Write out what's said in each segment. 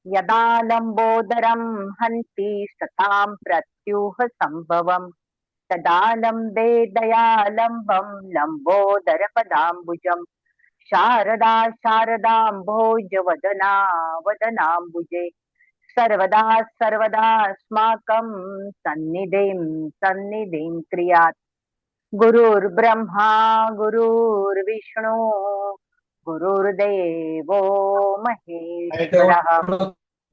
यदा लंबोदरं हन्ति सतां प्रत्युह संभवम् तदा लंबे दयालंबं लंबोदरपदाम्बुजम् शारदा शारदाम्भोज वदना वदनाम्बुजे सर्वदा सर्वदास्माकं सन्निधिं सन्निधिं क्रियात् गुरुर्ब्रह्मा गुरुर्विष्णू गुरुर्देवो महेश्वरः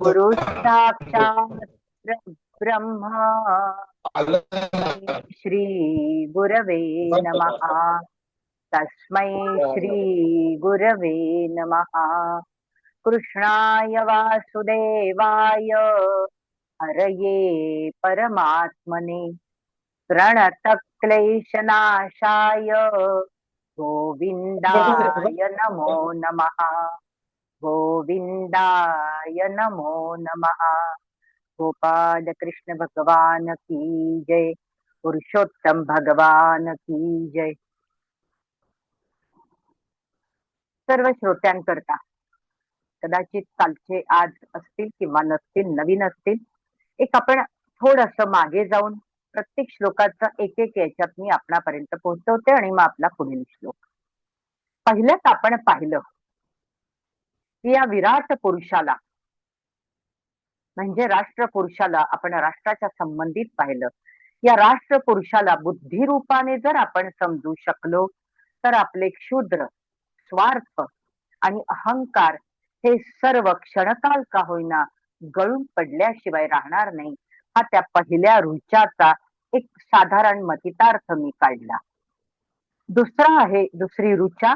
गुरु साक्षात् ब्रह्मा तस्मै श्री गुरवे नमः तस्मै श्री गुरवे नमः कृष्णाय वासुदेवाय हरये परमात्मने प्रणतक्लेशनाशाय गोविन्दाय नमो नमः गोविन्दाय नमो नमः गोपाल कृष्ण भगवान की जय पुरुषोत्तम भगवान की जय। सर्व श्रोत्यांकरता कदाचित कालचे आज असतील किंवा नसतील नवीन असतील एक आपण थोडंसं मागे जाऊन प्रत्येक श्लोकाचं एक एक याच्यात मी आपणापर्यंत पोहोचवते आणि मग आपला पुढील श्लोक पहिल्याच आपण पाहिलं की या विराट पुरुषाला म्हणजे राष्ट्र पुरुषाला आपण राष्ट्राच्या संबंधित पाहिलं या राष्ट्र पुरुषाला बुद्धी रूपाने जर आपण समजू शकलो तर आपले क्षुद्र स्वार्थ आणि अहंकार हे सर्व क्षणकाल का होईना गळून पडल्याशिवाय राहणार नाही हा त्या पहिल्या रुचाचा एक साधारण मतितार्थ मी काढला। दुसरा आहे दुसरी रुचा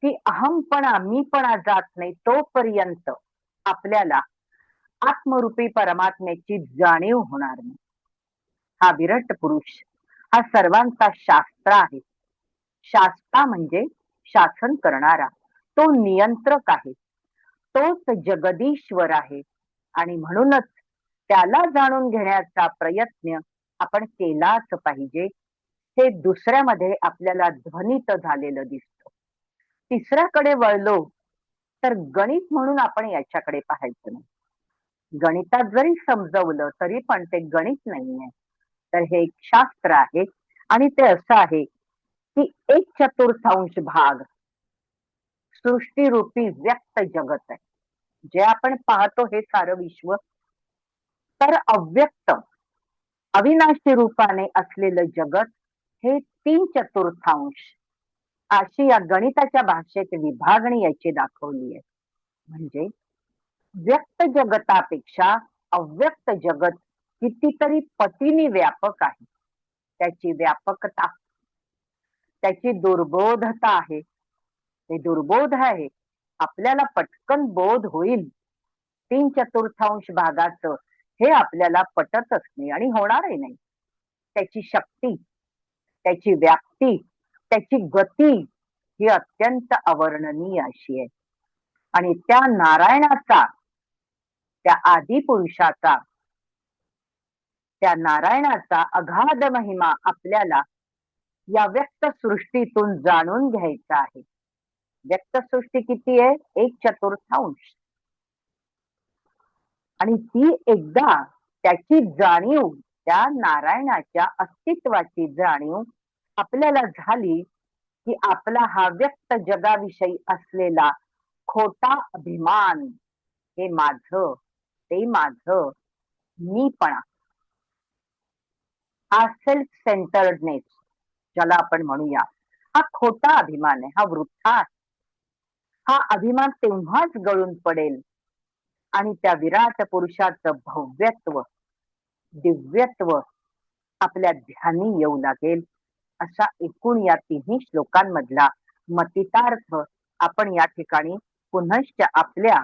की अहमपणा मीपणा जात नाही तोपर्यंत आपल्याला आत्मरूपी परमात्म्याची जाणीव होणार नाही। हा विरट पुरुष हा सर्वांचा शास्त्र आहे। शास्त्रा म्हणजे शासन करणारा तो नियंत्रक आहे तोच जगदीश्वर आहे आणि म्हणूनच त्याला जाणून घेण्याचा प्रयत्न आपण केलाच पाहिजे हे दुसऱ्यामध्ये आपल्याला ध्वनित झालेलं दिसतं। तिसऱ्याकडे वळलो तर गणित म्हणून आपण याच्याकडे पाहायचं नाही। गणितात जरी समजवलं तरी पण ते गणित नाहीये तर हे एक शास्त्र आहे आणि ते असं आहे की 1/4 भाग सृष्टीरूपी व्यक्त जगत आहे जे आपण पाहतो हे सारं विश्व तर अव्यक्त अविनाशी रूपाने असलेलं जगत हे 3/4 अशी या गणिताच्या भाषेत विभागणी याची दाखवली आहे। म्हणजे व्यक्त जगतापेक्षा अव्यक्त जगत कितीतरी पटीने व्यापक आहे। त्याची व्यापकता त्याची दुर्बोधता आहे ते दुर्बोध आहे आपल्याला पटकन बोध होईल 3/4 भागाचं हे आपल्याला पटतच नाही आणि होणारही नाही। त्याची शक्ती त्याची व्याप्ती त्याची गती ही अत्यंत अवर्णनीय अशी आहे आणि त्या नारायणाचा त्या आदिपुरुषाचा त्या नारायणाचा अगाध महिमा आपल्याला या व्यक्त सृष्टीतून जाणून घ्यायचा आहे। व्यक्त सृष्टी किती आहे 1/4 आणि ती एकदा त्याची जाणीव त्या नारायणाच्या अस्तित्वाची जाणीव आपल्याला झाली की आपला हा व्यक्त जगाविषयी असलेला खोटा अभिमान हे माझं ते माझं मीपणा हा सेल्फ सेंटर्डनेस ज्याला आपण म्हणूया हा खोटा अभिमान आहे हा वृथा आहे। हा अभिमान तेव्हाच गळून पडेल आणि त्या विराट पुरुषाचं भव्यत्व दिव्यत्व आपल्या ध्यानी येऊ लागेल असा एकूण या तिन्ही श्लोकांमधला मतितार्थ आपण या ठिकाणी पुनश्च आपल्या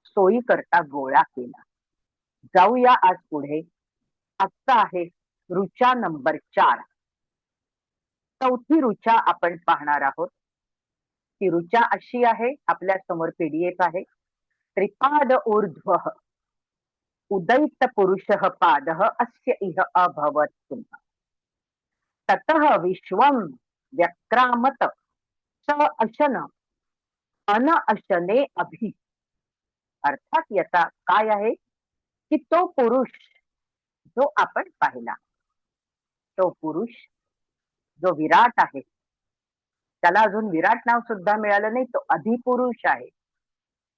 सोयीकरता गोळा केला। जाऊया आज पुढे। आजचा आहे रुचा नंबर 4। चौथी रुचा आपण पाहणार आहोत। ती रुचा अशी आहे आपल्या समोर पीडीएफ आहे। त्रिपाद ऊर्ध्व उदैत पुरुषः पादः अस्य इह अभवत् पुनः ततः विश्वं व्यक्रामत स अशन अन अशने अभि अर्थात याचा काय आहे की तो पुरुष जो आपण पाहिला, तो पुरुष जो विराट आहे, त्याला अजून विराट नाव सुद्धा मिळालं नाही, तो अधिपुरुष आहे.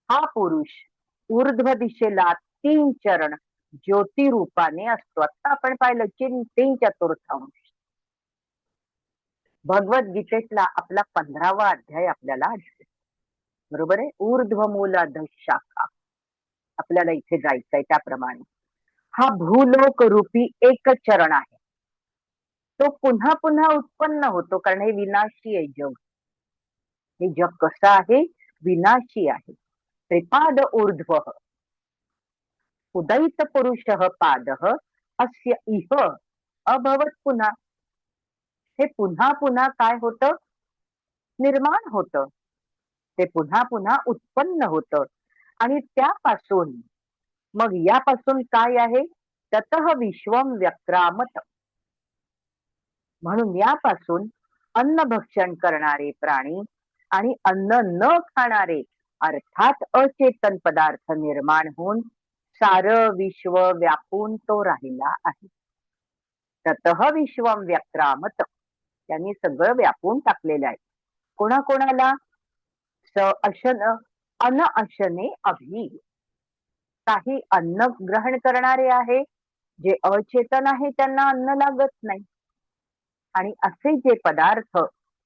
हा पुरुष ऊर्ध्व दिशेला 3 चरण ज्योतिरूपाने असतो. आता आपण पाहिलं 3 चतुर्थांश. भगवद्गीतेतला आपला 15वा अध्याय आपल्याला आढळेल. बरोबर आहे. ऊर्ध्व मूल अधः शाखा. आपल्याला इथे जायचंय त्याप्रमाणे. हा भूलोक रूपी एक चरण आहे. तो पुन्हा पुन्हा उत्पन्न होतो, कारण हे विनाशी आहे जग. हे जग कसं आहे? विनाशी आहे. त्रिपाद ऊर्ध्व उदयित पुरुष पादः अस्य इह अभवत पुन्हा. हे पुन्हा पुन्हा काय होतं? निर्माण होतं. ते पुन्हा पुन्हा उत्पन्न होतं. आणि त्यापासून मग यापासून काय आहे? ततः विश्वम व्यक्रामत. म्हणून यापासून अन्न भक्षण करणारे प्राणी आणि अन्न न खाणारे अर्थात अचेतन पदार्थ निर्माण होऊन सारं विश्व व्यापून तो राहिला आहे. ततः विश्वम व्यक्रामत. त्यांनी सगळं व्यापून टाकलेलं आहे. कोणाकोणाला? अशन अन अशने अभि. काही अन्न ग्रहण करणारे आहे, जे अचेतन आहे त्यांना अन्न लागत नाही. आणि असे जे पदार्थ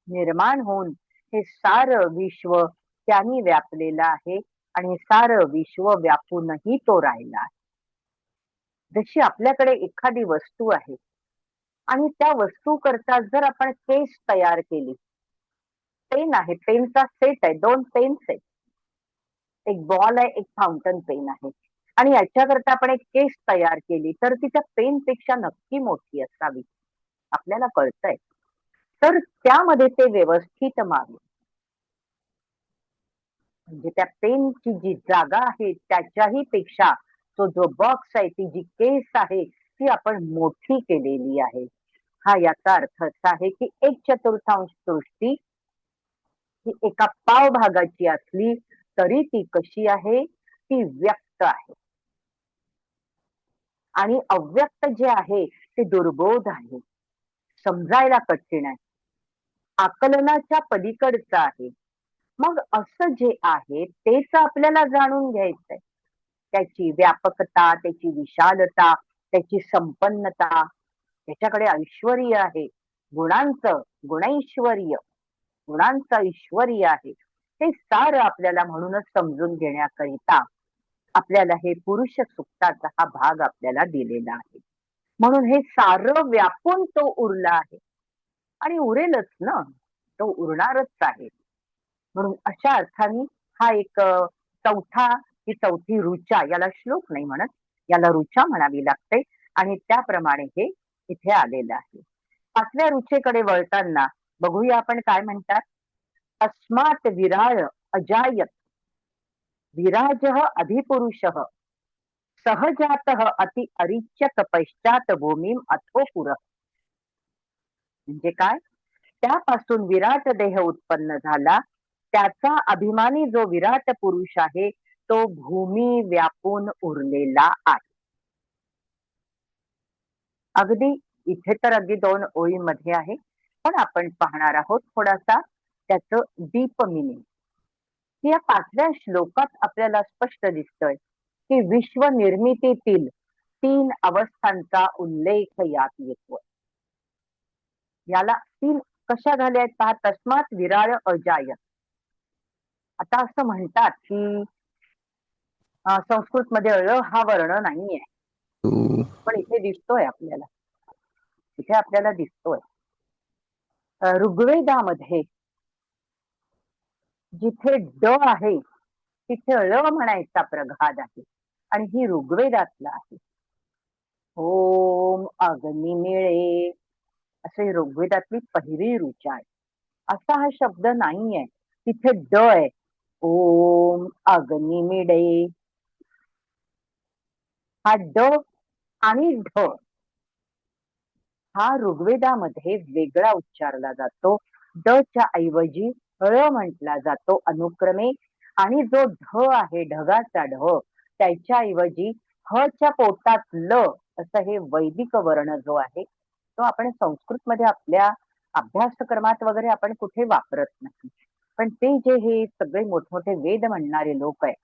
निर्माण होऊन हे सारं विश्व त्यांनी व्यापलेलं आहे आणि सारं विश्व व्यापूनही तो राहिला आहे. जशी आपल्याकडे एखादी वस्तू आहे आणि त्या वस्तू करता जर आपण केस तयार केली, पेन आहे, पेनचा सेट आहे, 2 पेन्स आहेत, एक बॉल आहे, एक फाउंटन पेन आहे, आणि याच्याकरता आपण एक केस तयार केली तर ती त्या पेनपेक्षा नक्की मोठी असावी, आपल्याला कळतंय. तर त्यामध्ये ते व्यवस्थित मावे, म्हणजे त्या पेनची जी जागा आहे त्याच्याही पेक्षा तो जो बॉक्स आहे, ती जी केस आहे ती आपण मोठी केलेली आहे. हा याचा अर्थ असा आहे की 1/4 सृष्टी ही एका पाव भागाची असली तरी ती कशी आहे? ती व्यक्त आहे. आणि अव्यक्त जे आहे ते दुर्बोध आहे, समजायला कठीण आहे, आकलनाच्या पलीकडचं आहे. मग असं जे आहे तेच आपल्याला जाणून घ्यायचंय. त्याची व्यापकता, त्याची विशालता, त्याची संपन्नता, त्याच्याकडे ऐश्वर्य आहे, गुणांचं गुणैश्वर्य, गुणांचं ऐश्वर्य आहे. हे सारं आपल्याला म्हणूनच समजून घेण्याकरिता आपल्याला हे पुरुष सुक्ताचा हा भाग आपल्याला दिलेला आहे. म्हणून हे सारं व्यापून तो उरला आहे आणि उरेलच ना, तो उरणारच आहे. म्हणून अशा अर्थाने हा एक ही चौथी ऋचा, याला श्लोक नाही म्हणत, याला ऋचा म्हणावी लागते, आणि त्याप्रमाणे हे इथे आलेलं आहे. 5व्या ऋचेकडे वळताना बघूया आपण काय म्हणतात. अस्मात् विराळ अजायत विराजः अधिपुरुषः सहजातः अति अरिच्यत पश्चात भूमीम अथो पुरः. म्हणजे काय? त्यापासून विराट देह उत्पन्न झाला, त्याचा अभिमानी जो विराट पुरुष आहे तो भूमी व्यापून उरलेला आहे. अगदी इथे तर अगदी 2 ओळींमध्ये आहे, पण आपण पाहणार आहोत थोडासा त्याचं डीप मिनिंग. या 5व्या श्लोकात आपल्याला स्पष्ट दिसतोय की विश्व निर्मितीतील 3 अवस्थांचा उल्लेख यात येतोय. याला 3 कशा झाल्या पहा. तस्मात विराळ अजाय. आता असं म्हणतात की संस्कृत मध्ये अ हा वर्ण नाहीये, पण इथे दिसतोय आपल्याला, इथे आपल्याला दिसतोय. ऋग्वेदामध्ये जिथे ड आहे तिथे ळ म्हणायचा प्रघात आहे, आणि ही ऋग्वेदातला आहे. ओम अग्निमिळे असे ऋग्वेदातली पहिली ऋचा आहे. असा हा शब्द नाहीये, तिथे ड आहे. ओम अग्निमिळे, हा ड आणि ढ हा ऋग्वेदामध्ये वेगळा उच्चारला जातो. ड च्या ऐवजी ळ म्हटला जातो अनुक्रमे, आणि जो ढ आहे, ढगाचा ढ, त्याच्याऐवजी ह च्या पोटात ल असं हे वैदिक वर्ण जो आहे, तो आपण संस्कृतमध्ये आपल्या अभ्यासक्रमात वगैरे आपण कुठे वापरत नाही. पण ते जे हे सगळे मोठमोठे वेद म्हणणारे लोक आहेत,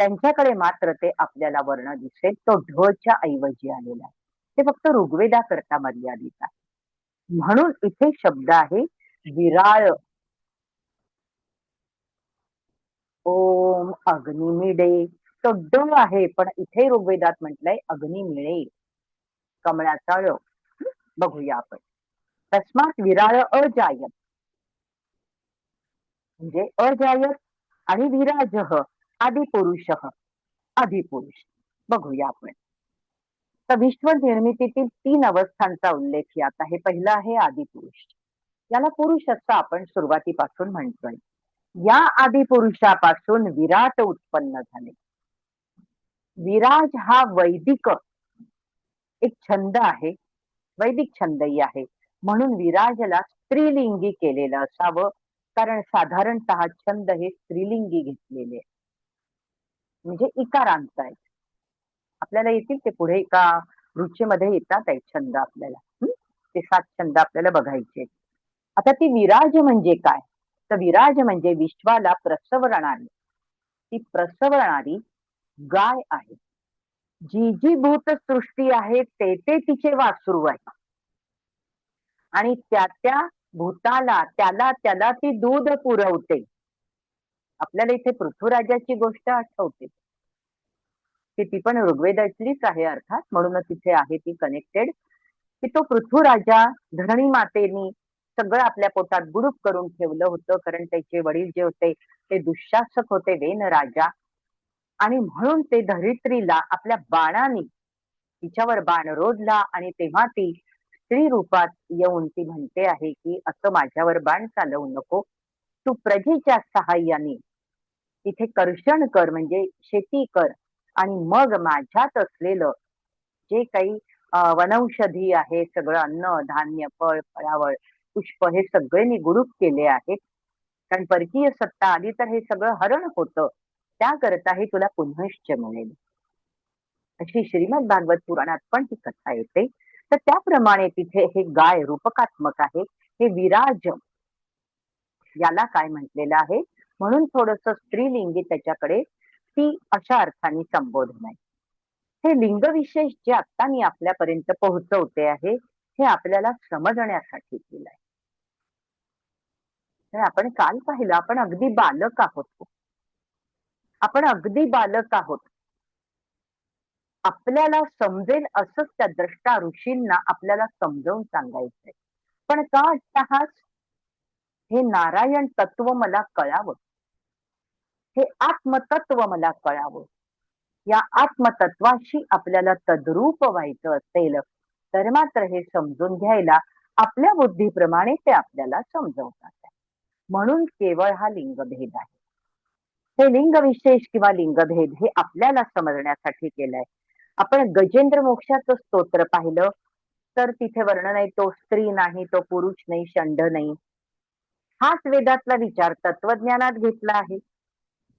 त्यांच्याकडे मात्र ते आपल्याला वर्ण दिसेल, तो ढ च्या ऐवजी आलेला आहे. ते फक्त ऋग्वेदाकरता मर्यादित आहे. म्हणून इथे शब्द आहे विराळ. ओम अग्निमिडे. तो ड आहे, पण इथे ऋग्वेदात म्हटलंय अग्निमिळे, कमळाचा ळ. बघूया आपण. तस्मात विराळ अजायत, म्हणजे अजायत आणि विराज आदिपुरुष, आदिपुरुष. बघूया आपण. तर विश्व निर्मितीतील 3 अवस्थांचा उल्लेख यात आहे. पहिला आहे आदिपुरुष. याला पुरुष असं आपण सुरुवातीपासून म्हणतोय. या आदिपुरुषापासून विराट उत्पन्न झाले. विराज हा वैदिक एक छंद आहे, वैदिक छंदही आहे. म्हणून विराजला स्त्रीलिंगी केलेलं असावं, कारण साधारणतः छंद हे स्त्रीलिंगी घेतलेले आहे. म्हणजे इकारांत आहे. आपल्याला येतील ते पुढे एका रुचीमध्ये येतात आहे छंद आपल्याला. ते 7 छंद आपल्याला बघायचे. आता ती विराज म्हणजे काय? तर विराज म्हणजे विश्वाला प्रसवणारी, ती प्रसवणारी गाय आहे. जी जी भूतसृष्टी आहे ते ते तिचे वासरू आहे. आणि त्या त्या भूताला, त्याला त्याला ती दूध पुरवते. आपल्याला इथे पृथ्वीराजाची गोष्ट आठवते, की ती पण ऋग्वेदातलीच आहे अर्थात, म्हणूनच तिथे आहे ती कनेक्टेड, की तो पृथ्वीराजा धरणी मातेनी सगळं आपल्या पोटात गुडूप करून ठेवलं होतं, कारण त्याचे वडील जे होते ते दुःशासक होते, वेन राजा. आणि म्हणून ते धरित्रीला आपल्या बाणाने तिच्यावर बाण रोधला, आणि तेव्हा ती स्त्री रूपात येऊन ती म्हणते आहे, की असं माझ्यावर बाण चालवू नको, तू प्रजेच्या सहाय्याने तिथे कर्षण कर, म्हणजे शेती कर, आणि मग माझ्यात असलेलं जे काही वनौषधी आहे, सगळं अन्न धान्य फळ फळावळ पुष्प हे सगळे मी गुरूप केले आहेत, कारण परकीय सत्ता आली तर हे सगळं हरण होतं, त्याकरता हे तुला पुनश्च मिळेल. अशी श्रीमद भागवत पुराणात पण ती कथा येते. तर त्याप्रमाणे तिथे हे गाय रूपकात्मक आहे. हे विराज याला काय म्हटलेलं आहे, म्हणून थोडस स्त्रीलिंगी त्याच्याकडे ती अशा अर्थाने संबोधन आहे. हे लिंगविशेष जे आता मी आपल्यापर्यंत पोहोचवते आहे, हे आपल्याला समजण्यासाठी केलंय. तर आपण काल पाहिलं, आपण अगदी बालक आहोत. आपण अगदी बालक आहोत. आपल्याला समजेल असंच त्या द्रष्टा ऋषींना आपल्याला समजावून सांगायचंय. पण का अट्टहास? हे नारायण तत्व मला कळावं, हे आत्मतत्व मला कळावं. या आत्मतत्वाशी आपल्याला तद्रूप व्हायचं असेल तर मात्र हे समजून घ्यायला आपल्या बुद्धीप्रमाणे ते आपल्याला समजवतात. म्हणून केवळ हा लिंगभेद आहे. हे लिंग विशेष किंवा लिंगभेद हे आपल्याला समजण्यासाठी केलंय. आपण गजेंद्र मोक्षाचं स्तोत्र पाहिलं तर तिथे वर्णन आहे, तो स्त्री नाही, तो पुरुष नाही, षंड नाही. हाच वेदातला विचार तत्वज्ञानात घेतला आहे.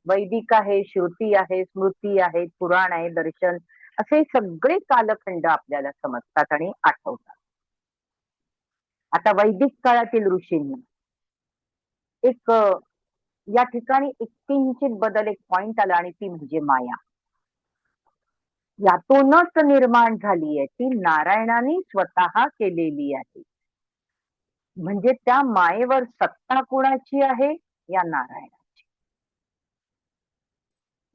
वैदिक आहे, श्रुती आहे, स्मृती आहे, पुराण आहे, दर्शन, असे सगळे कालखंड आपल्याला समजतात आणि आठवतात. आता वैदिक काळातील ऋषींनी एक या ठिकाणी एक किंचित बदल, एक पॉइंट आला, आणि ती म्हणजे माया. यातूनच निर्माण झाली आहे, ती नारायणाने स्वतः केलेली आहे. म्हणजे त्या मायेवर सत्ता कुणाची आहे? या नारायणाची.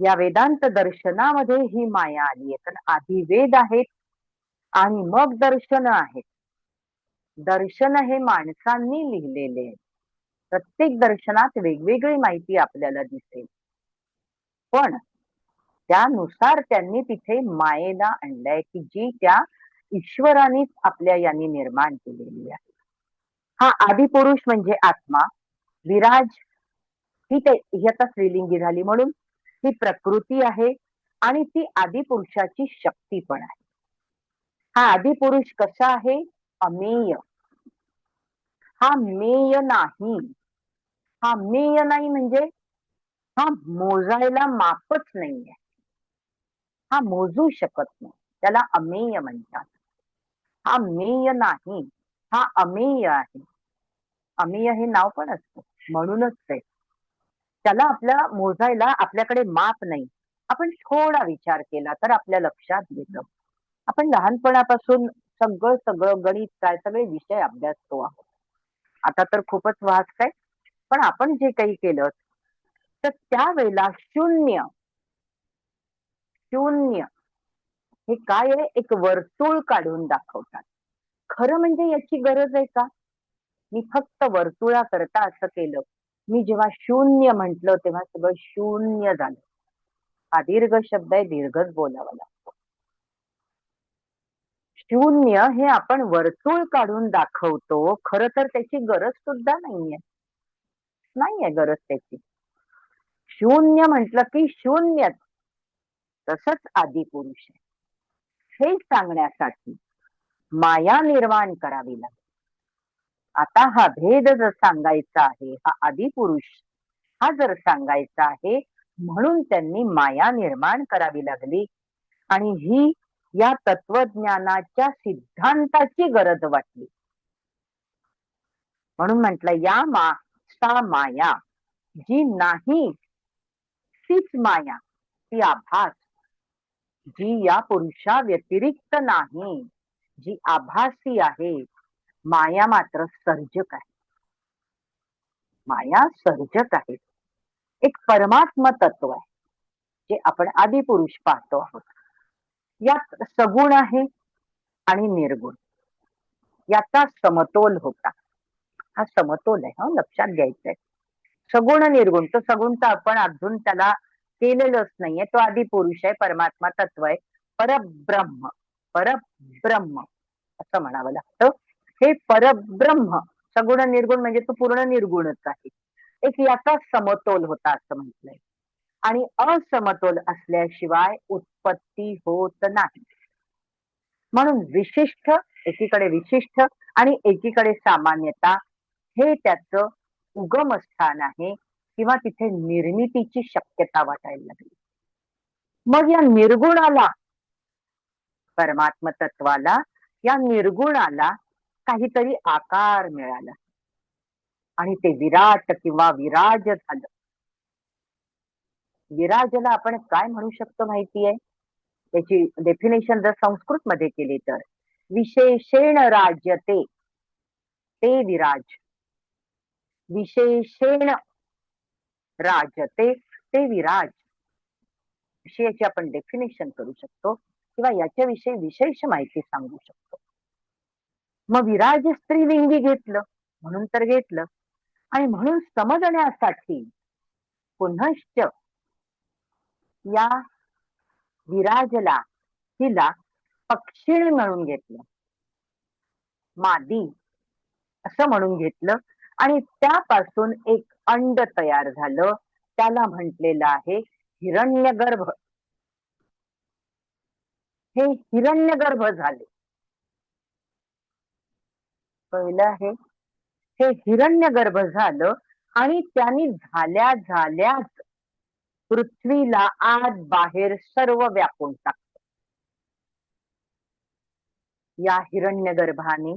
या वेदांत दर्शनामध्ये ही माया आली आहे. कारण आधी वेद आहेत आणि मग दर्शन आहेत. दर्शन हे माणसांनी लिहिलेले आहे. प्रत्येक दर्शनात वेगवेगळी माहिती आपल्याला दिसेल, पण त्यानुसार त्यांनी तिथे मायेला आणलंय, की जी त्या ईश्वरानेच आपल्या यांनी निर्माण केलेली आहे. हा आदिपुरुष म्हणजे आत्मा. विराज ही ते आता स्त्रीलिंगी झाली, म्हणून ही प्रकृती आहे, आणि ती आदिपुरुषाची शक्ती पण आहे. हा आदिपुरुष कसा आहे? अमेय. हा मेय नाही. हा मेय नाही म्हणजे हा मोजायला मापच नाहीये. हा मोजू शकत नाही. त्याला अमेय म्हणतात. हा मेय नाही, हा अमेय आहे. अमेय हे नाव पण असतं म्हणूनच ते. त्याला आपल्या मोजायला आपल्याकडे माप नाही. आपण थोडा विचार केला तर आपल्या लक्षात येतं. आपण लहानपणापासून सगळं सगळं गणित काय सगळे विषय अभ्यासतो आहोत. आता तर खूपच वास्ट आहे. पण आपण जे काही केलं तर त्यावेळेला शून्य, शून्य हे काय आहे? एक वर्तुळ काढून दाखवतात. खरं म्हणजे याची गरज आहे का? मी फक्त वर्तुळाकरता असं केलं. मी जेव्हा शून्य म्हटलं तेव्हा सगळं शून्य झालं. हा दीर्घ शब्द आहे, दीर्घच बोलावा लागतो. शून्य हे आपण वर्तुळ काढून दाखवतो. खरं तर त्याची गरज सुद्धा नाहीये. नाहीये गरज त्याची. शून्य म्हटलं की शून्यच. तसंच आदिपुरुष आहे. हे सांगण्यासाठी माया निर्माण करावी लागते. आता हा भेद जर सांगायचा आहे, हा आदिपुरुष हा जर सांगायचा आहे, म्हणून त्यांनी माया निर्माण करावी लागली. आणि ही या तत्वज्ञानाच्या सिद्धांताची गरज वाटली. म्हणून म्हटलं या सा माया जी नाही तीच माया, ती आभास, जी या पुरुषा व्यतिरिक्त नाही, जी आभासी आहे. माया मात्र सर्जक आहे. माया सर्जक आहे. एक परमात्म तत्व आहे, जे आपण आदिपुरुष पाहतो आहोत. यात सगुण आहे आणि निर्गुण याचा समतोल होता. हा समतोल आहे, लक्षात घ्यायचंय. सगुण निर्गुण, तो सगुण तर आपण अजून त्याला केलेलंच नाहीये. तो आदिपुरुष आहे, परमात्मा तत्व आहे, परब्रह्म. परब्रह्म असं म्हणावं लागतं. हे परब्रह्म सगुण निर्गुण म्हणजे तो पूर्ण निर्गुणच आहे. एक याचा समतोल होता असं म्हटलंय. आणि असमतोल असल्याशिवाय उत्पत्ती होत नाही. म्हणून विशिष्ट एकीकडे विशिष्ट आणि एकीकडे सामान्यता हे त्याचं उगमस्थान आहे किंवा तिथे निर्मितीची शक्यता वाटायला लागली. मग या निर्गुणाला, परमात्म तत्वाला, या निर्गुणाला काहीतरी आकार मिळाला आणि ते विराट किंवा विराज झालं. विराजला आपण काय म्हणू शकतो माहितीये? त्याची डेफिनेशन जर संस्कृत मध्ये केली तर विशेषेण राजते ते विराज. विशेषेण राजते ते विराज अशी याची आपण डेफिनेशन करू शकतो किंवा याच्याविषयी विशेष माहिती सांगू शकतो. मग विराज स्त्रीलिंगी घेतलं म्हणून तर घेतलं. आणि म्हणून समजण्यासाठी पुनश्च या विराजला तिला पक्षिणी म्हणून घेतलं, मादी असं म्हणून घेतलं. आणि त्यापासून एक अंड तयार झालं. त्याला म्हटलेलं आहे हिरण्यगर्भ. हे हिरण्यगर्भ झाले. पहिलं आहे हे हिरण्यगर्भ झालं आणि त्यांनी झाल्या झाल्याच पृथ्वीला आत बाहेर सर्व व्यापून टाकलं. या हिरण्यगर्भाने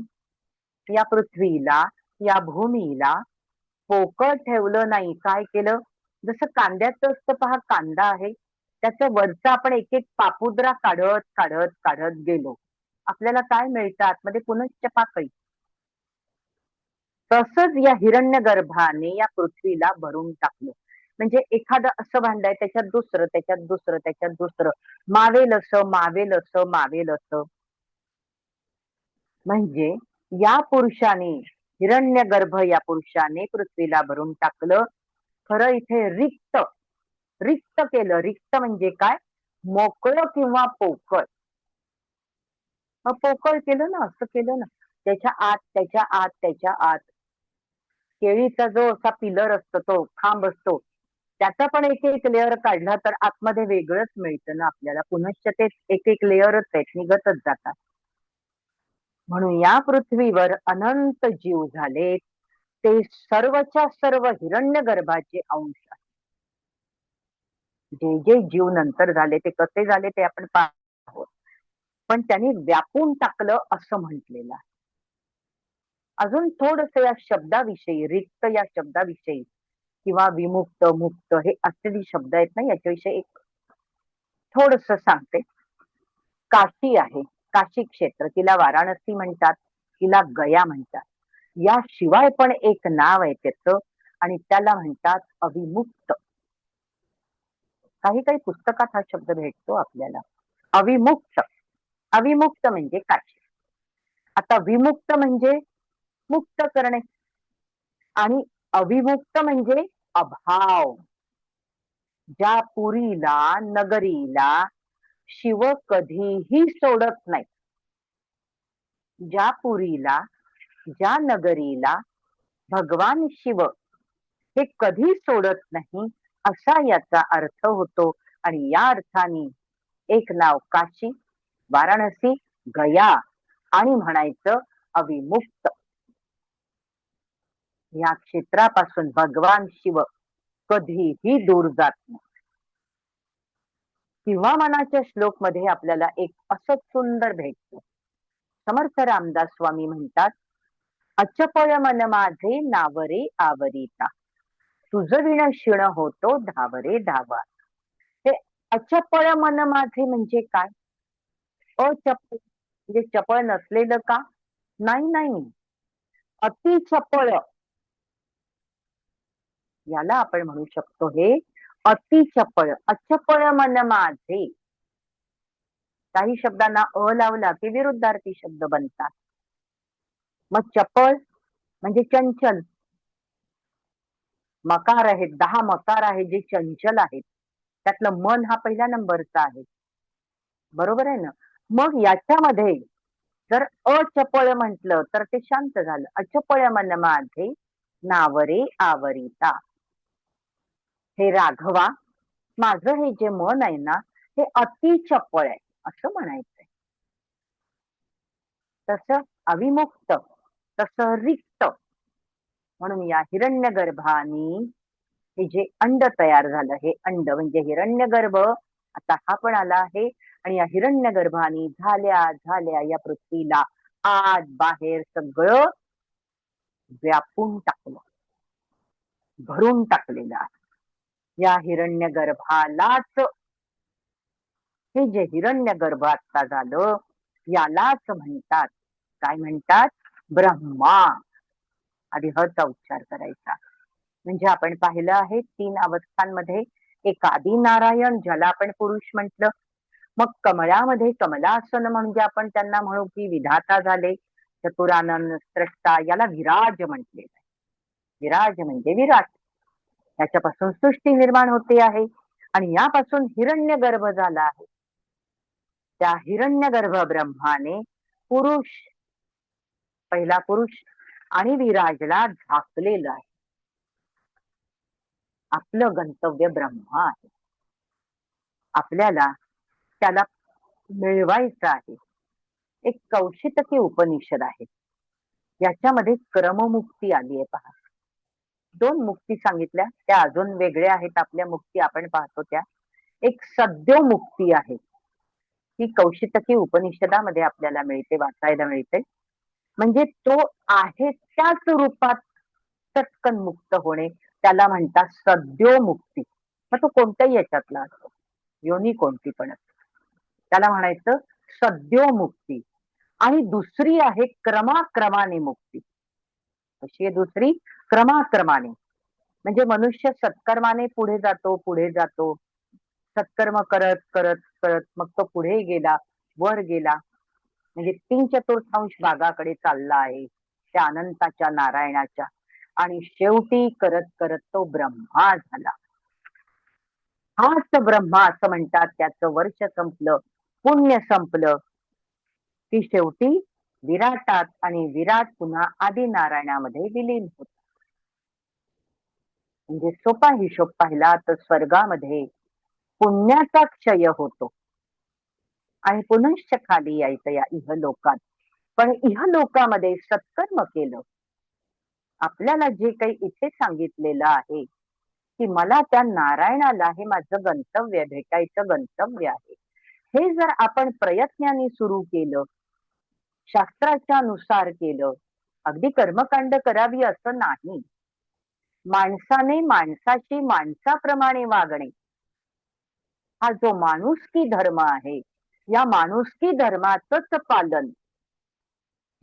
या पृथ्वीला, या भूमीला पोकळ ठेवलं नाही. काय केलं? जसं कांद्याचं असतं पहा, कांदा आहे त्याच्या वरचा आपण एक एक पापुद्रा काढत काढत काढत गेलो, आपल्याला काय मिळतं आतमध्ये? पुनश्च पाकळी. तसंच या हिरण्यगर्भाने या पृथ्वीला भरून टाकलं. म्हणजे एखादं असं भांड आहे, त्याच्यात दुसरं, त्याच्यात दुसरं, त्याच्यात दुसरं, मावेल असं मावेल असं मावेल असं. म्हणजे या पुरुषाने, हिरण्यगर्भ या पुरुषाने पृथ्वीला भरून टाकलं. खरं इथे रिक्त, रिक्त केलं. रिक्त म्हणजे काय? मोकळं किंवा पोकळ. पोकळ केलं ना, असं केलं ना. त्याच्या आत, त्याच्या आत, त्याच्या आत केळीचा जो असा पिलर असतो, तो खांब असतो, त्याचा पण एक एक लेअर काढला तर आतमध्ये वेगळंच मिळतं ना आपल्याला. पुनश्च ते एक एक लेअरच आहेत, निघतच जातात. म्हणून या पृथ्वीवर अनंत जीव झाले, ते सर्वच्या सर्व हिरण्यगर्भाचे अंश आहेत. जे जे जीव नंतर झाले ते कसे झाले ते आपण पाहत आहोत. पण त्यांनी व्यापून टाकलं असं म्हटलेलं आहे. अजून थोडस या शब्दाविषयी, रिक्त या शब्दाविषयी किंवा विमुक्त, मुक्त हे असे जे शब्द आहेत ना, याच्याविषयी एक थोडस सांगते. काशी आहे, काशी क्षेत्र, तिला वाराणसी म्हणतात, तिला गया म्हणतात. याशिवाय पण एक नाव आहे त्याचं आणि त्याला म्हणतात अविमुक्त. काही काही पुस्तकात हा शब्द भेटतो आपल्याला. अविमुक्त. अविमुक्त म्हणजे काशी. आता विमुक्त म्हणजे मुक्त करणे आणि अविमुक्त म्हणजे अभाव. ज्या पुरीला, नगरीला शिव कधीही सोडत नाही. ज्या पुरीला, ज्या नगरीला भगवान शिव हे कधी सोडत नाही असा याचा अर्थ होतो. आणि या अर्थाने एक नाव काशी, वाराणसी, गया आणि म्हणायचं अविमुक्त. या क्षेत्रापासून भगवान शिव कधीही दूर जात नाही. किंवा मनाच्या श्लोक मध्ये आपल्याला एक असं सुंदर भेटतं. समर्थ रामदास स्वामी म्हणतात, अचपळ मन माझे नावरे आवरिता, तुझ विण शिण होतो धावरे धावा. हे अचपळ मन माझे म्हणजे काय? अचपळ म्हणजे चपळ नसलेलं का? नाही नाही, अति चपळ याला आपण म्हणू शकतो. हे अति चपळ, अचपळ मन माझे. काही शब्दांना अ लावला की विरुद्धार्थी शब्द बनतात. मग चपळ म्हणजे चंचल. मकार आहेत, 10 मकार आहेत जे चंचल आहेत. त्यातलं मन हा पहिल्या नंबरचा आहे. बरोबर आहे ना? मग याच्यामध्ये जर अचपळ म्हटलं तर ते शांत झालं. अचपळ मन माझे नावरे आवरिता. हे राघवा, माझं हे जे मन आहे ना, हे अति चपळ आहे असं म्हणायचंय. तसं अविमुक्त, तसं रिक्त. म्हणून या हिरण्यगर्भानी हे जे अंड तयार झालं, हे अंड म्हणजे हिरण्यगर्भ, आता हा पण आला आहे. आणि या हिरण्यगर्भानी झाल्या झाल्या या पृथ्वीला आत बाहेर सगळं व्यापून टाकलं, भरून टाकलेलं आहे. या हिरण्यगर्भालाच, हे जे हिरण्यगर्भ आता झालं यालाच म्हणतात, काय म्हणतात? ब्रह्मा. आधी हचा उच्चार करायचा. म्हणजे आपण पाहिलं आहे 3 अवस्थांमध्ये, एक आदी नारायण ज्याला आपण पुरुष म्हटलं. मग कमळामध्ये कमलासन म्हणजे आपण त्यांना म्हणू की विधाता झाले, चतुरानन स्रष्टा, याला विराज म्हटलेलं आहे. विराज म्हणजे विराट. त्याच्यापासून सृष्टी निर्माण होते आहे आणि यापासून हिरण्यगर्भ झाला आहे. त्या हिरण्यगर्भ ब्रह्माने पुरुष, पहिला पुरुष आणि विराजला झाकलेलं आहे. आपलं गंतव्य ब्रह्मा आहे. आपल्याला त्याला मिळवायचं आहे. एक कौशितकी उपनिषद आहे, याच्यामध्ये क्रममुक्ती आली आहे पहा. 2 मुक्ती सांगितल्या, त्या अजून वेगळ्या आहेत आपल्या मुक्ती आपण पाहतो त्या. एक सद्योमुक्ती आहे, ही कौशितकी उपनिषदामध्ये आपल्याला मिळते, वाचायला मिळते. म्हणजे तो आहे त्याच रूपात चटकन मुक्त होणे, त्याला म्हणतात सद्योमुक्ती. मग तो कोणत्याही याच्यातला असतो, योनी कोणती पण असतो, त्याला म्हणायचं सद्योमुक्ती. आणि दुसरी आहे क्रमाक्रमाने मुक्ती. कशी आहे दुसरी? क्रमाक्रमाने. म्हणजे मनुष्य सत्कर्माने पुढे जातो, पुढे जातो. सत्कर्म करत करत करत मग तो पुढे गेला, वर गेला. म्हणजे 3/4 भागाकडे चालला आहे त्या अनंताच्या, नारायणाच्या. आणि शेवटी करत करत तो ब्रह्मा झाला. हाच ब्रह्मा असं म्हणतात. त्याचं वर्ष संपलं, पुण्य संपलं की शेवटी विराटात, आणि विराट पुन्हा आदी नारायणामध्ये विलीन होत. म्हणजे सोपा हिशोब पाहिला तर स्वर्गामध्ये पुण्याचा क्षय होतो आणि पुनश्च खाली यायचं या इहलोकात. पण इहलोकामध्ये सत्कर्म केलं, आपल्याला जे काही इथे सांगितलेलं आहे की मला त्या नारायणाला हे माझं गंतव्य भेटायचं गंतव्य आहे. हे जर आपण प्रयत्नाने सुरू केलं, शास्त्राच्या नुसार केलं, अगदी कर्मकांड करावी असं नाही. माणसाने माणसाशी माणसाप्रमाणे वागणे, हा जो माणुसकी धर्म आहे, या माणुसकी धर्माचंच पालन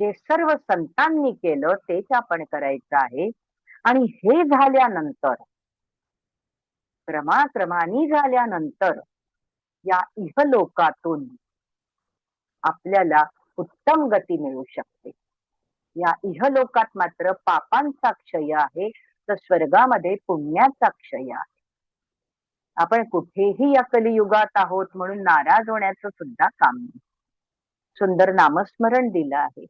जे सर्व संतांनी केलं तेच आपण करायचं आहे. आणि हे झाल्यानंतर, क्रमाक्रमाने झाल्यानंतर या इहलोकातून आपल्याला उत्तम गती मिळू शकते. या इहलोकात मात्र पापांचा क्षय आहे, तर स्वर्गामध्ये पुण्याचा क्षय आहे. आपण कुठेही या कलियुगात आहोत म्हणून नाराज होण्याचं सुद्धा काम नाही. सुंदर नामस्मरण दिलं आहे.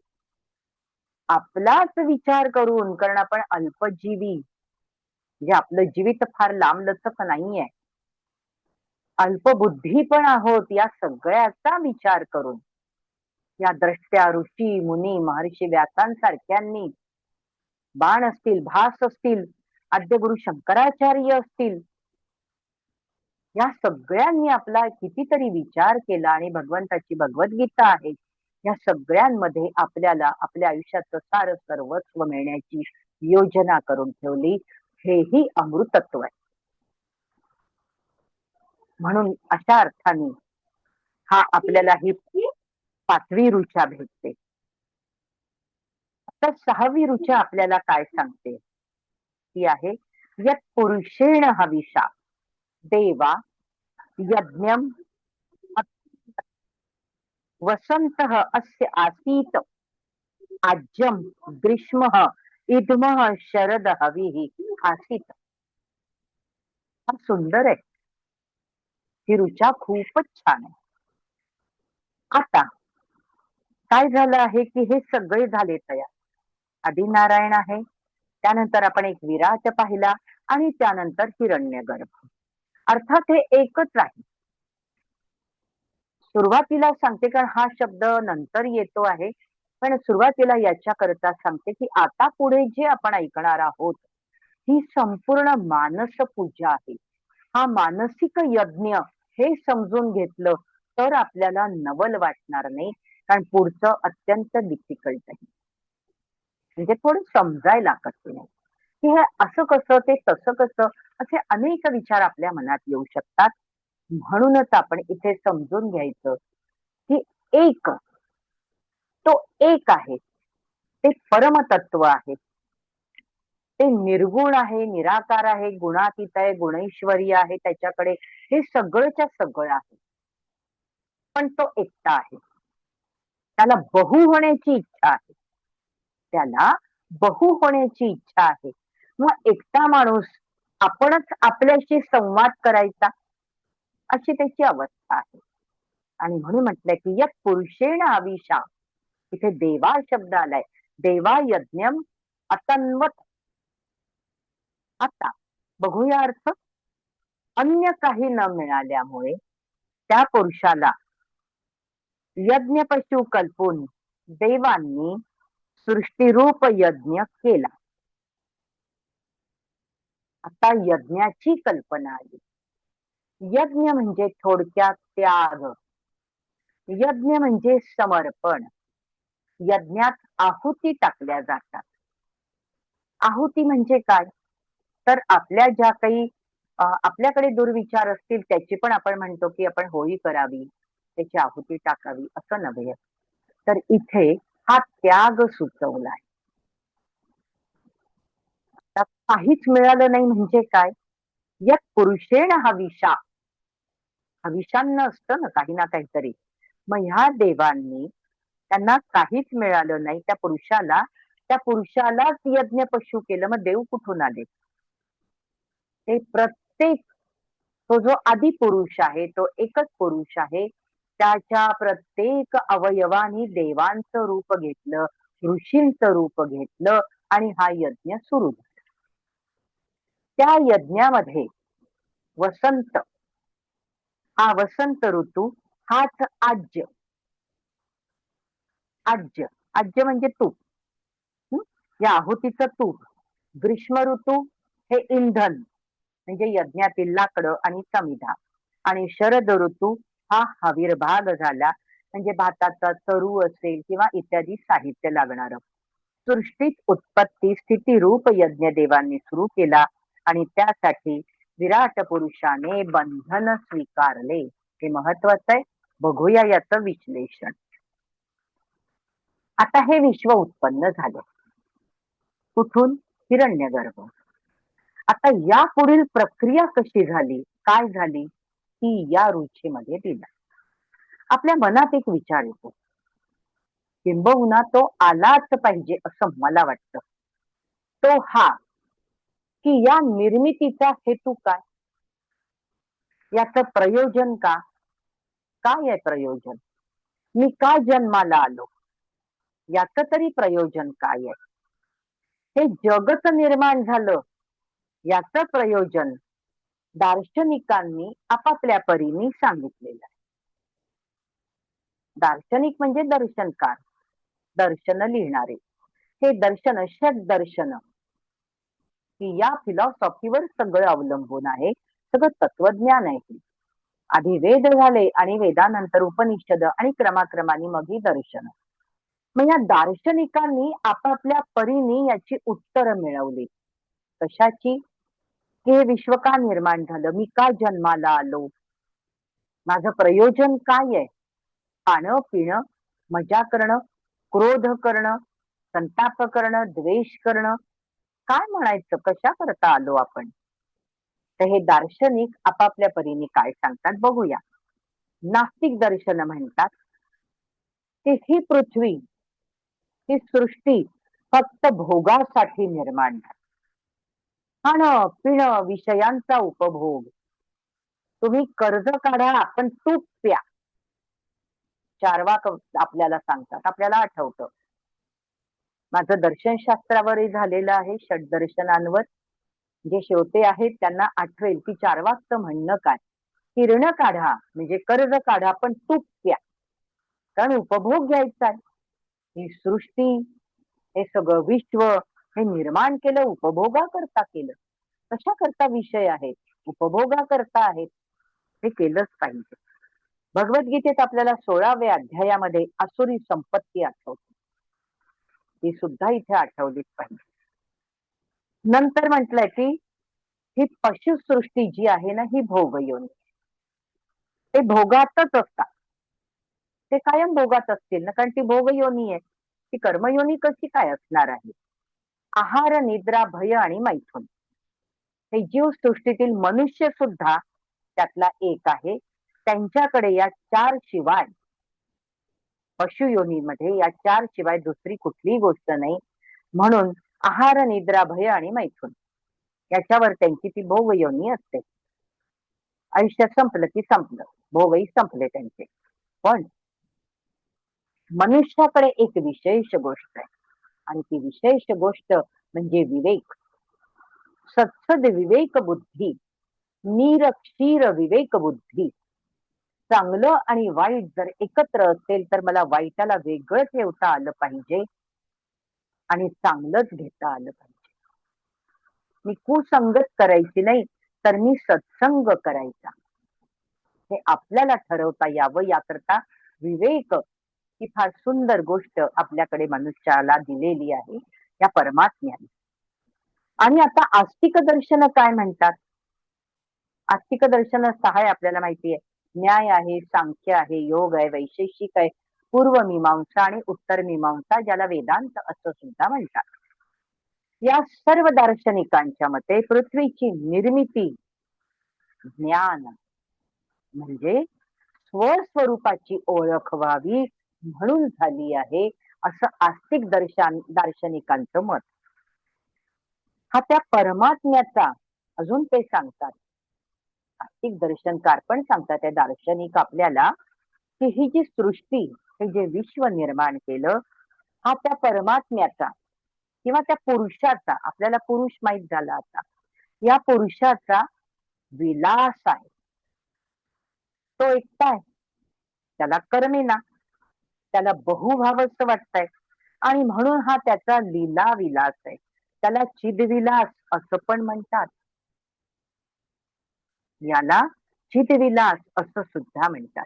आपलाच विचार करून, कारण आपण अल्पजीवी, म्हणजे आपलं जीवित फार लांबलचक नाहीये, अल्पबुद्धी पण आहोत, या सगळ्याचा विचार करून या द्रष्ट्या ऋषी मुनी महर्षी व्यासांसारख्यांनी बाण असतील, भास असतील, आद्यगुरु शंकराचार्य असतील, या सगळ्यांनी आपला कितीतरी विचार केला आणि भगवंताची भगवद्गीता आहे, या सगळ्यांमध्ये आपल्याला आपल्या आयुष्याचं सार सर्वस्व मिळण्याची योजना करून ठेवली. हेही अमृतत्व आहे. म्हणून अशा अर्थाने हा आपल्याला ही 5वी ऋचा भेटते. आता 6वी ऋचा आपल्याला काय सांगते? ती आहे यत् पुरुषेण हविषा देवा यज्ञम वसंतः अस्य आसीत आज्यम ग्रीष्मः इदमः शरद हविः आसीत. हा सुंदर आहे. ही ऋचा खूपच छान आहे. आता काय झालं आहे की हे सगळे झाले तयार. आधी नारायण आहे, त्यानंतर आपण एक विराट पाहिला आणि त्यानंतर हिरण्यगर्भ. अर्थात हे एकच आहे. सुरुवातीला सांगते, कारण हा शब्द नंतर येतो आहे, पण सुरुवातीला याच्याकरता सांगते की आता पुढे जे आपण ऐकणार आहोत ही संपूर्ण मानस पूजा आहे. हा मानसिक यज्ञ हे समजून घेतलं तर आपल्याला नवल वाटणार नाही, कारण पुढचं अत्यंत डिफिकल्ट आहे. म्हणजे थोडं समजायला कठीण आहे की हे असं कसं, ते तसं कसं, असे अनेक विचार आपल्या मनात येऊ शकतात. म्हणूनच आपण इथे समजून घ्यायचं की एक, तो एक आहे, ते परमतत्व आहे, ते निर्गुण आहे, निराकार आहे, गुणातीत आहे, गुणैश्वरी आहे, त्याच्याकडे हे सगळंच्या सगळं आहे. पण तो एकटा आहे. त्याला बहु होण्याची इच्छा आहे. त्याला बहु होण्याची इच्छा आहे. मग एकटा माणूस आपणच आपल्याशी संवाद करायचा, अशी त्याची अवस्था आहे. आणि म्हणून म्हटलंय की यत् पुरुषेण आविषा, इथे देवा शब्द आलाय. देवा यज्ञम अतन्वत. आता बघूया अर्थ. अन्य काही न मिळाल्यामुळे त्या पुरुषाला यज्ञ पशु कल्पून देवांनी सृष्टीरूप यज्ञ केला. आता यज्ञाची कल्पना आली. यज्ञ म्हणजे थोडक्यात त्याग. यज्ञ म्हणजे समर्पण. यज्ञात आहुती टाकल्या जातात. आहुती म्हणजे काय? तर आपल्या ज्या काही आपल्याकडे दुर्विचार असतील त्याची पण आपण म्हणतो की आपण होळी करावी, त्याची आहुती टाकावी, असं नव्हे. तर इथे हा त्याग सुचवलाय. आता काहीच मिळालं नाही म्हणजे काय? यत् पुरुषेण हविषा. हविषान्न असतं ना काही ना काहीतरी. मग ह्या देवांनी त्यांना काहीच मिळालं नाही, त्या पुरुषालाच यज्ञ पशु केलं. मग देव कुठून आले? ते प्रत्येक, तो जो आदि पुरुष आहे, तो एकच पुरुष आहे, त्याच्या प्रत्येक अवयवानी देवांचं रूप घेतलं, ऋषींचं रूप घेतलं आणि हा यज्ञ सुरू झाला. त्या यज्ञामध्ये वसंत, हा वसंत ऋतू हाच आज्य. आज्य, आज्य म्हणजे तूप. हं? या आहुतीचं तूप. ग्रीष्म ऋतू हे इंधन. म्हणजे यज्ञातील लाकडं आणि समिधा. आणि शरद ऋतू हा आविर्भाग झाला, म्हणजे भाताचा चरू असेल किंवा इत्यादी साहित्य लागणार. सृष्टीत उत्पत्ती स्थिती रूप यज्ञ देवांनी सुरू केला आणि त्यासाठी विराट पुरुषाने बंधन स्वीकारले. हे महत्वाचं आहे. बघूया याचं विश्लेषण. आता हे विश्व उत्पन्न झालं. कुठून? हिरण्यगर्भ. आता या पुढील प्रक्रिया कशी झाली, काय झाली, ती या रुचीमध्ये दिलं. आपल्या मनात एक विचार येतो, किंबहुना तो आलाच पाहिजे असं मला वाटतं. तो हा, की या निर्मितीचा हेतू काय, याचं प्रयोजन का, काय आहे प्रयोजन, मी का जन्माला आलो, याचं तरी प्रयोजन काय आहे. हे जगच निर्माण झालं, याचं प्रयोजन दार्शनिकांनी आपापल्या परीने सांगितलेलं आहे. दार्शनिक म्हणजे दर्शनकार, दर्शन लिहिणारे. हे दर्शन षट दर्शन, की या फिलॉसॉफीवर सगळं अवलंबून आहे, सगळं तत्वज्ञान आहे. आधी वेद झाले आणि वेदानंतर उपनिषद आणि क्रमाक्रमाने मग ही दर्शन. मग या दार्शनिकांनी आपापल्या परीने याची उत्तरं मिळवली. कशाची? की हे विश्व का निर्माण झालं, मी का जन्माला आलो, माझं प्रयोजन काय आहे. खाणं पिणं, मजा करणं, क्रोध करणं, संताप करणं, द्वेष करणं, काय म्हणायचं, कशा करता आलो आपण. तर हे दार्शनिक आपापल्या परीने काय सांगतात बघूया. नास्तिक दर्शन म्हणतात की ही पृथ्वी, ही सृष्टी फक्त भोगासाठी निर्माण झाली. खाणं पिणं, विषयांचा उपभोग. तुम्ही कर्ज काढा पण तूप प्या, चार्वाक आपल्याला सांगतात. आपल्याला आठवतं, माझं दर्शनशास्त्रावरही झालेलं आहे, षटदर्शनांवर. जे श्रोते आहेत त्यांना आठवेल की चार्वाकचं म्हणणं काय. किरण काढा म्हणजे कर्ज काढा पण तूप प्या, कारण उपभोग घ्यायचा आहे. ही सृष्टी, हे सगळं विश्व हे निर्माण केलं उपभोगा करता केलं. कशा करता विषय आहेत, उपभोगा करता आहेत. हे केलंच पाहिजे. भगवद्गीतेत आपल्याला 16व्या अध्यायामध्ये आसुरी संपत्ती आठवते, ती सुद्धा इथे आठवलीच पाहिजे. नंतर म्हटलंय की ही पशुसृष्टी जी आहे ना, ही भोगयोनी. ते भोगातच असतात, ते कायम भोगात असतील ना, कारण ती भोगयोनी आहे. ती कर्मयोनी कशी काय असणार आहे. आहार निद्रा भय आणि मैथुन, हे जीव सृष्टीतील मनुष्य सुद्धा त्यातला एक आहे. त्यांच्याकडे या चार शिवाय, पशुयोनीमध्ये या चार शिवाय दुसरी कुठलीही गोष्ट नाही. म्हणून आहार निद्रा भय आणि मैथुन याच्यावर त्यांची ती भोगयोनी असते. आयुष्य संपलं की संपलं, भोगही संपले त्यांचे. पण मनुष्याकडे एक विशेष गोष्ट आहे, आणि ती विशेष गोष्ट म्हणजे विवेक. सत्सद विवेक बुद्धी, नीर क्षीर विवेक बुद्धी. चांगलं आणि वाईट जर एकत्र असेल तर मला वाईटाला वेगळं ठेवता आलं पाहिजे आणि चांगलंच घेता आलं पाहिजे. मी कुसंगत करायची नाही, तर मी सत्संग करायचा, हे आपल्याला ठरवता यावं. याकरता विवेक ही फार सुंदर गोष्ट आपल्याकडे मनुष्याला दिलेली आहे या परमात्म्याने. आणि आता आस्तिक दर्शन काय म्हणतात. आस्तिक दर्शन सहा आहे, आपल्याला माहिती आहे. न्याय आहे, सांख्य आहे, योग आहे, वैशेषिक आहे, पूर्व मीमांसा आणि उत्तर मीमांसा, ज्याला वेदांत असं सुद्धा म्हणतात. या सर्व दार्शनिकांच्या मते पृथ्वीची निर्मिती ज्ञान म्हणजे स्वस्वरूपाची ओळख व्हावी म्हणून झाली आहे, असं आस्तिक दार्शनिकांचं मत. हा त्या परमात्म्याचा अजून ते सांगतात. आस्तिक दर्शनकार पण सांगतात, त्या दार्शनिक आपल्याला, की ही जी सृष्टी, हे जे विश्व निर्माण केलं, हा त्या परमात्म्याचा किंवा त्या पुरुषाचा, आपल्याला पुरुष माहित झाला आता, या पुरुषाचा विलास आहे. तो एकटा आहे, त्याला करमेना, त्याला बहुभावच वाटतंय, आणि म्हणून हा त्याचा लीला विलास आहे. त्याला चिदविलास असं पण म्हणतात. याला चितविलास असं सुद्धा म्हणतात.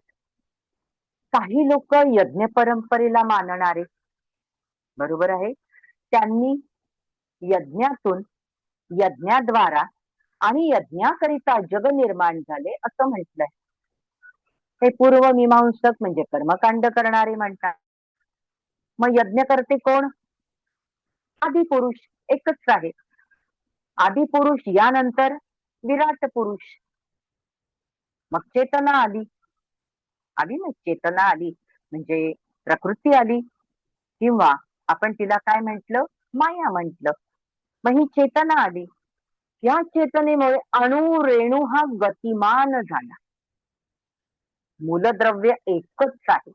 काही लोक यज्ञ परंपरेला मानणारे, बरोबर आहे, त्यांनी यज्ञातून, यज्ञाद्वारा आणि यज्ञाकरिता जग निर्माण झाले असं म्हटलंय. हे पूर्वमीमांसक म्हणजे कर्मकांड करणारे म्हणतात. मग यज्ञ करते कोण? आदिपुरुष एकच आहे. आदिपुरुष यानंतर विराट पुरुष. मग चेतना आली, आली ना, चेतना आली म्हणजे प्रकृती आली, किंवा आपण तिला काय म्हंटल, माया म्हंटल. मग ही चेतना आली. या चेतनेमुळे अणु रेणू हा गतिमान झाला. मूलद्रव्य एकच आहे,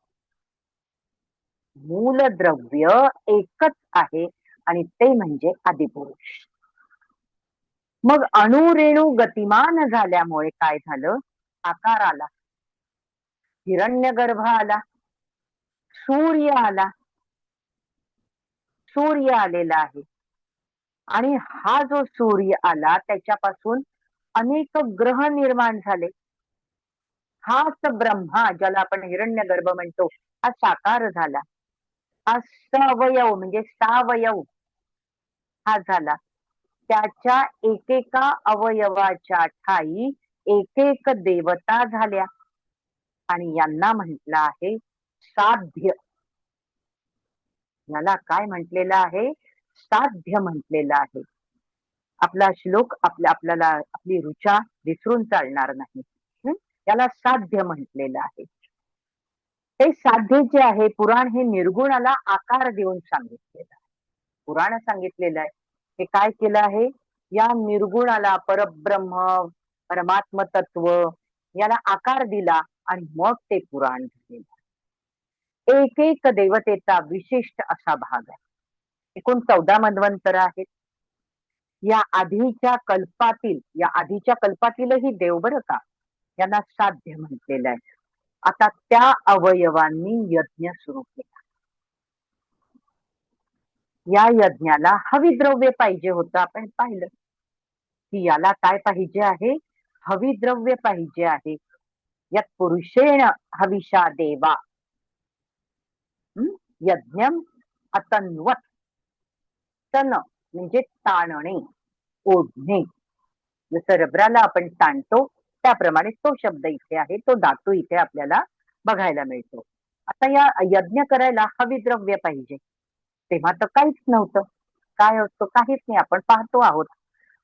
मूलद्रव्य एकच आहे, आणि ते म्हणजे आदिपुरुष. मग अणु रेणू गतिमान झाल्यामुळे काय झालं? आकार आला, हिरण्यगर्भ आला, सूर्य आला, सूर्य आलेला आहे. आणि हा जो सूर्य आला त्याच्यापासून अनेक ग्रह निर्माण झाले. हाच ब्रह्मा, ज्याला आपण हिरण्यगर्भ म्हणतो, हा साकार झाला. हा सवयव म्हणजे सावयव हा झाला. त्याच्या एकेका अवयवाच्या ठाई एक एक देवता झाल्या, आणि यांना म्हटलं आहे साध्य. याला काय म्हटलेलं आहे? साध्य म्हटलेलं आहे. आपला श्लोक आपल्याला आपली रुचा विसरून चालणार नाही. याला साध्य म्हटलेलं आहे. हे साध्य जे आहे, पुराण हे निर्गुणाला आकार देऊन सांगितलेलं आहे. पुराण सांगितलेलं आहे हे काय केलं आहे, या निर्गुणाला, परब्रह्म परमात्म तत्व याला आकार दिला, आणि मग ते पुराण झालेलं. एक एक देवतेचा विशिष्ट असा भाग आहे. एकूण 14 मन्वंतर आहेत. या आधीच्या कल्पातीलही देव बरं का, यांना साध्य म्हटलेलं आहे. आता त्या अवयवांनी यज्ञ सुरू केला. या यज्ञाला हविद्रव्य पाहिजे होतं. आपण पाहिलं की याला काय पाहिजे आहे? हविद्रव्य पाहिजे आहे. यात पुरुषेण हविषा देवा यज्ञम अतन्वत. तन म्हणजे ताणणे, ओढणे. जसं रबराला आपण ताणतो त्याप्रमाणे तो शब्द इथे आहे, तो धातू इथे आपल्याला बघायला मिळतो. आता या यज्ञ करायला हविद्रव्य पाहिजे. तेव्हा तर काहीच नव्हतं. काय असतं? काहीच नाही. आपण पाहतो आहोत.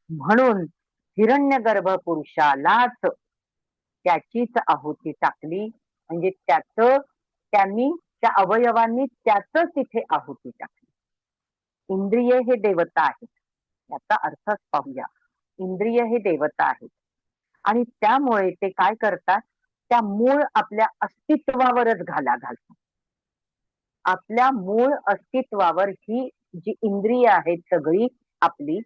म्हणून हिरण्यगर्भ पुरुषालाच त्याचीच आहुती टाकली, म्हणजे त्यांनी त्या अवयवांनी त्याच तिथे आहुती टाकली. इंद्रिय हे देवता आहेत, याचा अर्थच पाहूया. इंद्रिय हे देवता आहेत, आणि त्यामुळे ते काय करतात, त्या मूळ आपल्या अस्तित्वावरच घाला घालतात. आपल्या मूळ अस्तित्वावर ही जी इंद्रिय आहेत सगळी आपली,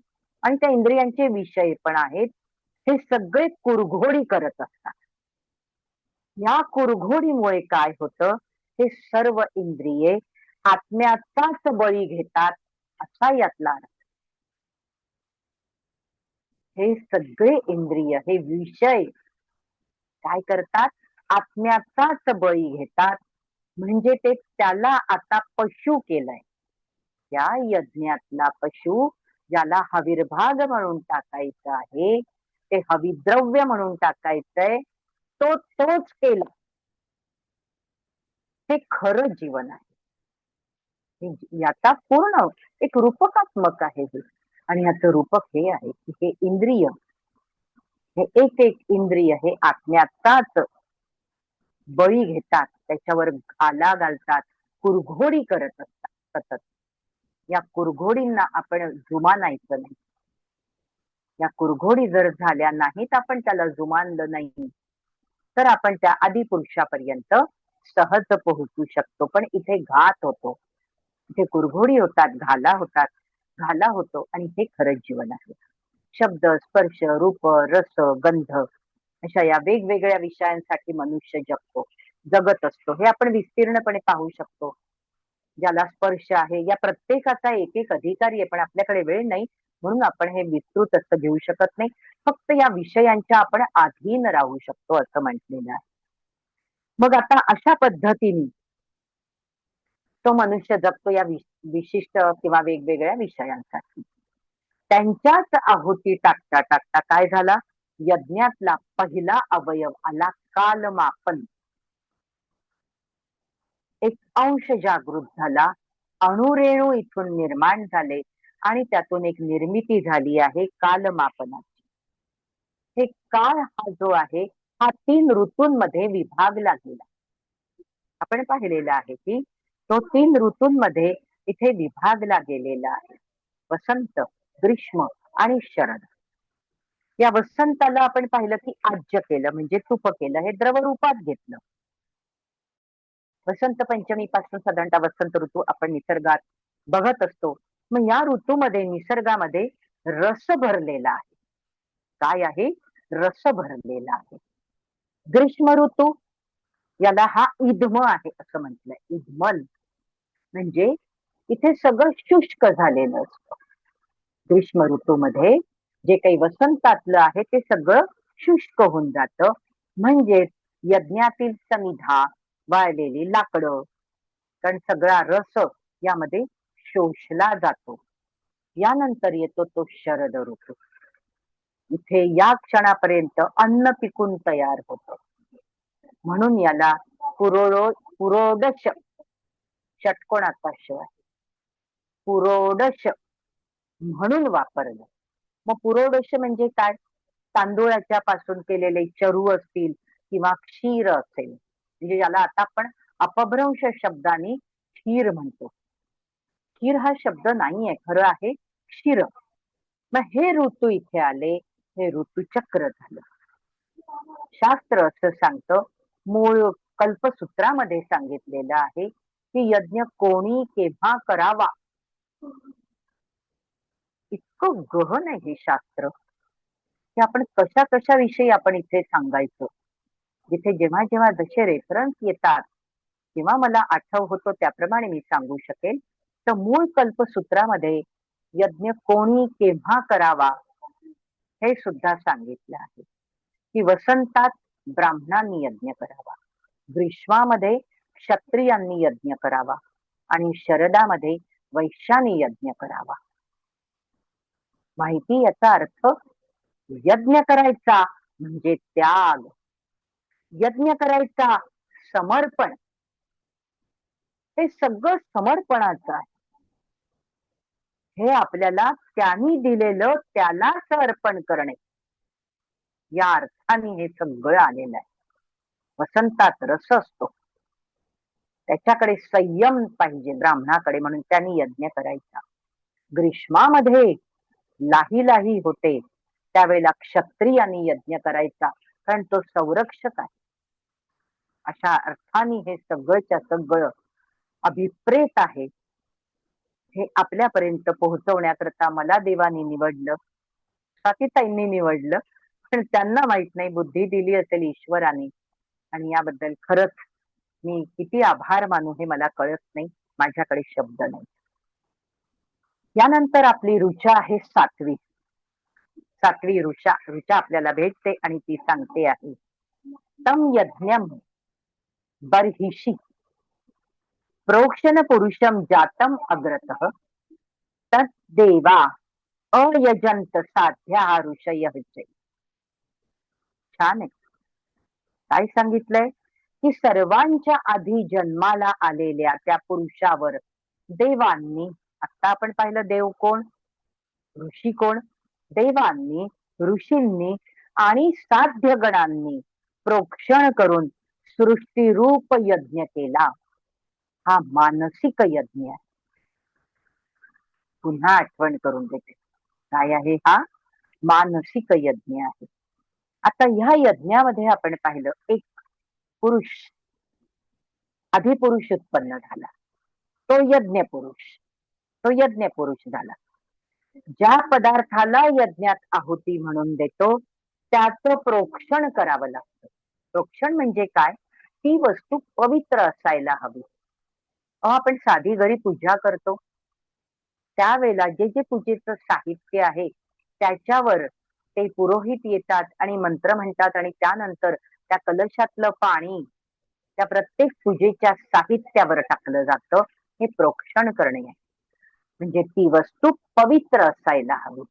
आणि त्या इंद्रियांचे विषय पण आहेत, हे सगळे कुरघोडी करत असतात. या कुरघोडीमुळे काय होतं, हे सर्व इंद्रिये आत्म्याचाच बळी घेतात, असा यातला अर्थ. हे सगळे इंद्रिय, हे विषय काय करतात, आत्म्याचाच बळी घेतात. म्हणजे ते त्याला आता पशु केलंय. या यज्ञातला पशु ज्याला हविर्भाग म्हणून टाकायचं आहे, ते हविद्रव्य म्हणून टाकायचंय, तोच केला. हे खरं जीवन आहे. याचा पूर्ण एक रूपकात्मक आहे हे. आणि याचं रूपक हे आहे की हे इंद्रिय, हे एक एक इंद्रिय हे आत्म्याचाच बळी घेतात, त्याच्यावर घाला घालतात, कुरघोडी करत असतात सतत. या कुरघोडींना आपण जुमानायचं नाही. या कुरघोडी जर झाल्या नाहीत, आपण त्याला जुमानलं नाही, तर आपण त्या आदिपुरुषापर्यंत सहज पोहोचू शकतो. पण इथे घात होतो, इथे कुरघोडी होतात, घाला होतो, आणि हे खरंच जीवन आहे. शब्द, स्पर्श, रूप, रस, गंध अशा या वेगवेगळ्या विषयांसाठी मनुष्य जगत असतो. हे आपण विस्तीर्णपणे पाहू शकतो. ज्याला स्पर्श आहे, या प्रत्येकाचा एक एक अधिकारी आहे, पण आपल्याकडे वेळ नाही. म्हणून आपण हे विस्तृत असं घेऊ शकत नाही. फक्त या विषयांच्या आपण अधीन राहू शकतो असं म्हटलेलं आहे. मग आता अशा पद्धतीने तो मनुष्य जगतो या विशिष्ट किंवा वेगवेगळ्या विषयांसाठी. त्यांच्याच आहुती टाकता टाकता काय झाला, यज्ञातला पहिला अवयव आला कालमापन. एक अंश जागृत झाला, अणुरेणू इथून निर्माण झाले आणि त्यातून एक निर्मिती झाली आहे कालमापनाची. हे काळ हा जो आहे हा 3 ऋतूंमध्ये विभागला गेला. आपण पाहिलेलं आहे की तो 3 ऋतूंमध्ये इथे विभागला गेलेला आहे. वसंत, ग्रीष्म आणि शरद. या वसंताला आपण पाहिलं की आज्य केलं म्हणजे तुप केलं, हे द्रव रूपात घेतलं. वसंत पंचमी पासून साधारणतः वसंत ऋतू आपण निसर्गात बघत असतो. मग या ऋतूमध्ये निसर्गामध्ये रस भरलेला आहे. काय आहे? रस भरलेला आहे. ग्रीष्म ऋतू याला हा इदम आहे असं म्हटलंय. इदमल म्हणजे इथे सगळं शुष्क झालेलं असतं. ग्रीष्म ऋतूमध्ये जे काही वसंतातलं आहे ते सगळं शुष्क होऊन जातं. म्हणजेच यज्ञातील समिधा, वाळलेली लाकडं, कारण सगळा रस यामध्ये शोषला जातो. यानंतर येतो तो शरद ऋतू. इथे या क्षणापर्यंत अन्न पिकून तयार होतं. म्हणून याला पुरोडश षटकोणाचा श आहे. पुरोडश म्हणून वापरलं. मग पुरोडश म्हणजे काय? तांदूळाच्या पासून केलेले चरू असतील किंवा क्षीर असेल, म्हणजे याला आता आपण अपभ्रंश शब्दाने क्षीर म्हणतो. क्षीर हा शब्द नाहीये, खरं आहे क्षीर. मग हे ऋतू इथे आले, हे ऋतुचक्र झालं. शास्त्र असं सांगतं, मूळ कल्पसूत्रामध्ये सांगितलेलं आहे की यज्ञ कोणी केव्हा करावा. इतकं गहन आहे हे शास्त्र की आपण कशा कशा विषयी आपण इथे सांगायचं. जिथे जेव्हा जेव्हा जसे रेफरन्स येतात किंवा मला आठव होतो त्याप्रमाणे मी सांगू शकेल. तर मूळ कल्पसूत्रामध्ये यज्ञ कोणी केव्हा करावा हे सुद्धा सांगितलं आहे की वसंतात ब्राह्मणांनी यज्ञ करावा, ग्रीष्मामध्ये क्षत्रियांनी यज्ञ करावा आणि शरदामध्ये वैश्यांनी यज्ञ करावा. माहिती याचा अर्थ यज्ञ करायचा म्हणजे त्याग, यज्ञ करायचा समर्पण, हे सगळं समर्पणाचं आहे. हे आपल्याला त्यांनी दिलेलं त्यालाच अर्पण करणे या अर्थाने हे सगळं आलेलं आहे. वसंतात रस असतो, त्याच्याकडे संयम पाहिजे ब्राह्मणाकडे, म्हणून त्यांनी यज्ञ करायचा. ग्रीष्मामध्ये लाही लाही होते, त्यावेळेला क्षत्रियांनी यज्ञ करायचा, कारण तो संरक्षक आहे. अशा अर्थाने हे सगळंच्या सगळं अभिप्रेत आहे. हे आपल्यापर्यंत पोहोचवण्याकरता मला देवाने निवडलं, स्वातीताईंनी निवडलं, पण त्यांना माहित नाही बुद्धी दिली असेल ईश्वराने. आणि याबद्दल खरंच मी किती आभार मानू हे मला कळत नाही, माझ्याकडे शब्द नाही. यानंतर आपली ऋचा आहे सातवी. सातवी ऋचा आपल्याला भेटते आणि ती सांगते आहे, तम यज्ञम बर्हिषी प्रोक्षण पुरुषम जातम अग्रतः तत् देवा अयजंत साध्या ऋषय. छान आहे. काय सांगितलंय की सर्वांच्या आधी जन्माला आलेल्या त्या पुरुषावर देवांनी, आता आपण पाहिलं देव कोण, ऋषी कोण, देवांनी, ऋषींनी आणि साध्य गणांनी प्रोक्षण करून सृष्टीरूप यज्ञ केला. हा मानसिक यज्ञ आहे. पुन्हा आठवण करून देते, काय आहे हा? मानसिक यज्ञ आहे. आता ह्या यज्ञामध्ये आपण पाहिलं एक पुरुष, आधी पुरुष उत्पन्न झाला, तो यज्ञ पुरुष, तो यज्ञ पुरुष झाला. ज्या पदार्थाला यज्ञात आहुती म्हणून देतो त्याचं प्रोक्षण करावं लागतं. प्रोक्षण म्हणजे काय? ती वस्तू पवित्र असायला हवी. आपण साधी घरी पूजा करतो, त्यावेळेला जे जे पूजेचं साहित्य आहे त्याच्यावर ते पुरोहित येतात आणि मंत्र म्हणतात आणि त्यानंतर त्या कलशातलं पाणी त्या प्रत्येक पूजेच्या साहित्यावर टाकलं जातं. हे प्रोक्षण करणे आहे. म्हणजे ती वस्तू पवित्र असायला हवी.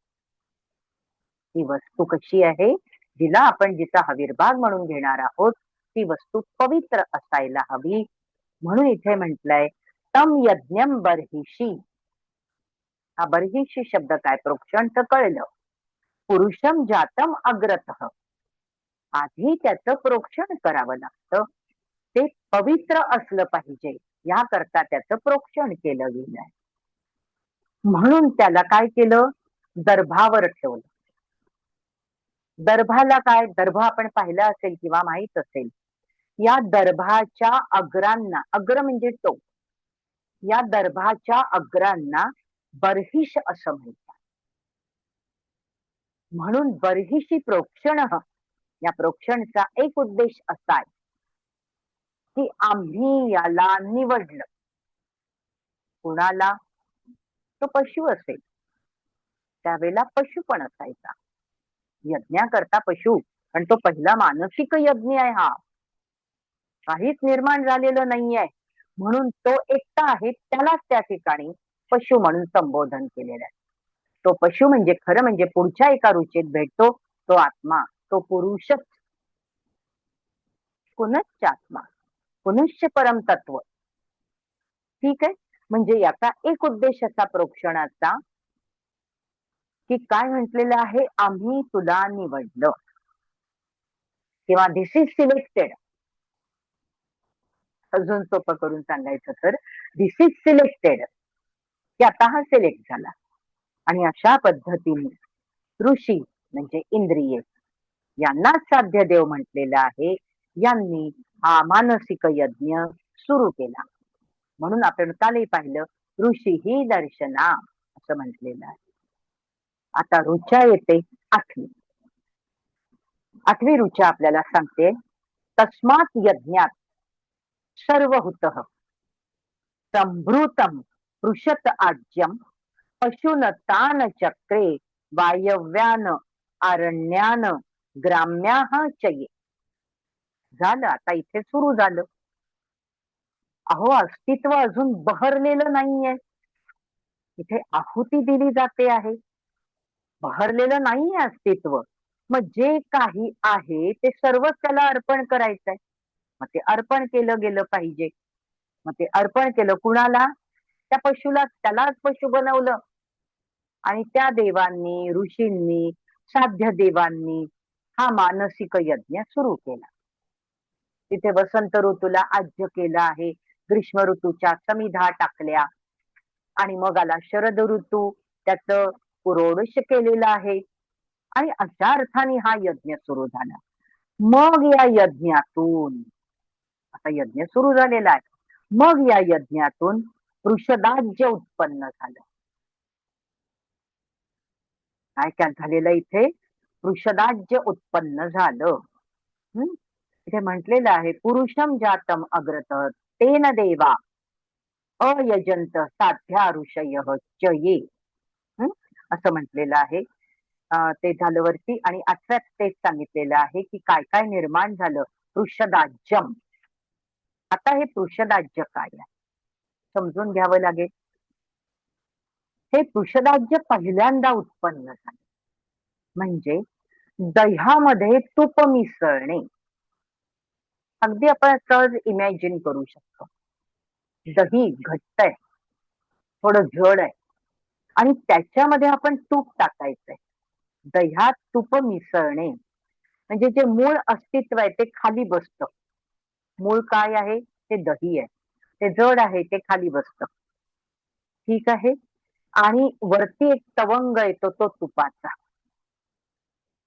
ती वस्तू कशी आहे, जिला आपण जिचा आविर्भाव म्हणून घेणार आहोत, ती वस्तू पवित्र असायला हवी. म्हणून इथे म्हटलंय तम यज्ञम बर्हिषी. हा बर्हिषी शब्द काय, प्रोक्षण तर कळलं. पुरुषम जातम अग्रतः, आधी त्याचं प्रोक्षण करावं लागतं. ते पवित्र असलं पाहिजे याकरता त्याचं प्रोक्षण केलं गेलंय. म्हणून त्याला काय केलं, दर्भावर ठेवलं. दर्भाला काय, दर्भ आपण पाहिला असेल किंवा माहित असेल, या दर्भाच्या अग्रांना, अग्र म्हणजे टोक, या दर्भाच्या अग्रांना बर्हिष असं म्हणतात. म्हणून बर्हिषी प्रोक्षण, या प्रोक्षणचा एक उद्देश असा आहे की आम्ही याला निवडलं. कुणाला, तो पशु असेल, त्यावेळेला पशु पण असायचा यज्ञाकरता पशु. पण तो पहिला मानसिक यज्ञ आहे हा, काहीच निर्माण झालेलं नाहीये. म्हणून तो एकटा आहे, त्यालाच त्या ठिकाणी पशु म्हणून संबोधन केलेलं आहे. तो पशु म्हणजे खरं म्हणजे पुढच्या एका रुचेत भेटतो तो आत्मा, तो पुरुषच, पुनश्च आत्मा, पुनश्च परम तत्व. ठीक आहे. म्हणजे याचा एक उद्देश असा प्रोक्षणाचा की काय म्हटलेलं आहे, आम्ही तुला निवडलं किंवा धिस इज सिलेक्टेड. अजून सोपं करून सांगायचं तर धिस इज सिलेक्टेड, की आता हा सिलेक्ट झाला. आणि अशा पद्धतीने ऋषी म्हणजे इंद्रिये यांनाच साध्य देव म्हटलेलं आहे. यांनी हा मानसिक यज्ञ सुरू केला. म्हणून आपण कालही पाहिलं ऋषी ही दर्शना असं म्हटलेलं आहे. आता ऋचा येते आठवी. आठवी ऋचा आपल्याला सांगते तस्मात यज्ञात सर्वहुतः संभृतम पृषत आज्यम पशुन तान चक्रे वायव्यान अरण्यान ग्राम्याः चये. झालं, आता इथे सुरू झालं. अहो, अस्तित्व अजून बहरलेलं नाहीये. इथे आहुती दिली जाते आहे, बहरलेलं नाहीये अस्तित्व. मग जे काही आहे ते सर्वच त्याला अर्पण करायचंय. मग ते अर्पण केलं गेलं पाहिजे. मग ते अर्पण केलं कुणाला, त्या पशुला, त्यालाच पशु बनवलं. आणि त्या देवांनी, ऋषींनी, साध्य देवांनी हा मानसिक यज्ञ सुरू केला. तिथे वसंत ऋतूला आज्य केलं आहे, ग्रीष्म ऋतूच्या समिधा टाकल्या आणि मग आला शरद ऋतू, त्याचं पुरोडश केलेलं आहे. आणि अशा अर्थाने हा यज्ञ सुरू झाला. मग या यज्ञातून, आता यज्ञ सुरू झालेला आहे, मग या यज्ञातून वृषदाज्य उत्पन्न झालं. काय काय झालेलं इथे, वृषदाज्य उत्पन्न झालं. इथे म्हटलेलं आहे पुरुषम जातम अग्रत तेन देवा अयजंत साध्या ऋषय च ये. असं म्हटलेलं आहे. ते झालं वरती. आणि आठव्यात तेच सांगितलेलं आहे की काय काय निर्माण झालं, पृषदाज्यम. आता हे पृषदाज्य काय आहे समजून घ्यावं लागेल. हे पृषदाज्य पहिल्यांदा उत्पन्न झालं म्हणजे दह्यामध्ये तूप मिसळणे. अगदी आपण सहज इमॅजिन करू शकतो. दही घट्ट आहे, थोडं जड आहे आणि त्याच्यामध्ये आपण तूप टाकायचंय. दह्यात तूप मिसळणे म्हणजे जे मूळ अस्तित्व आहे ते खाली बसतं. मूळ काय आहे, ते दही आहे, ते जड आहे, ते खाली बसतं. ठीक आहे. आणि वरती एक तवंग येतो तो तुपाचा.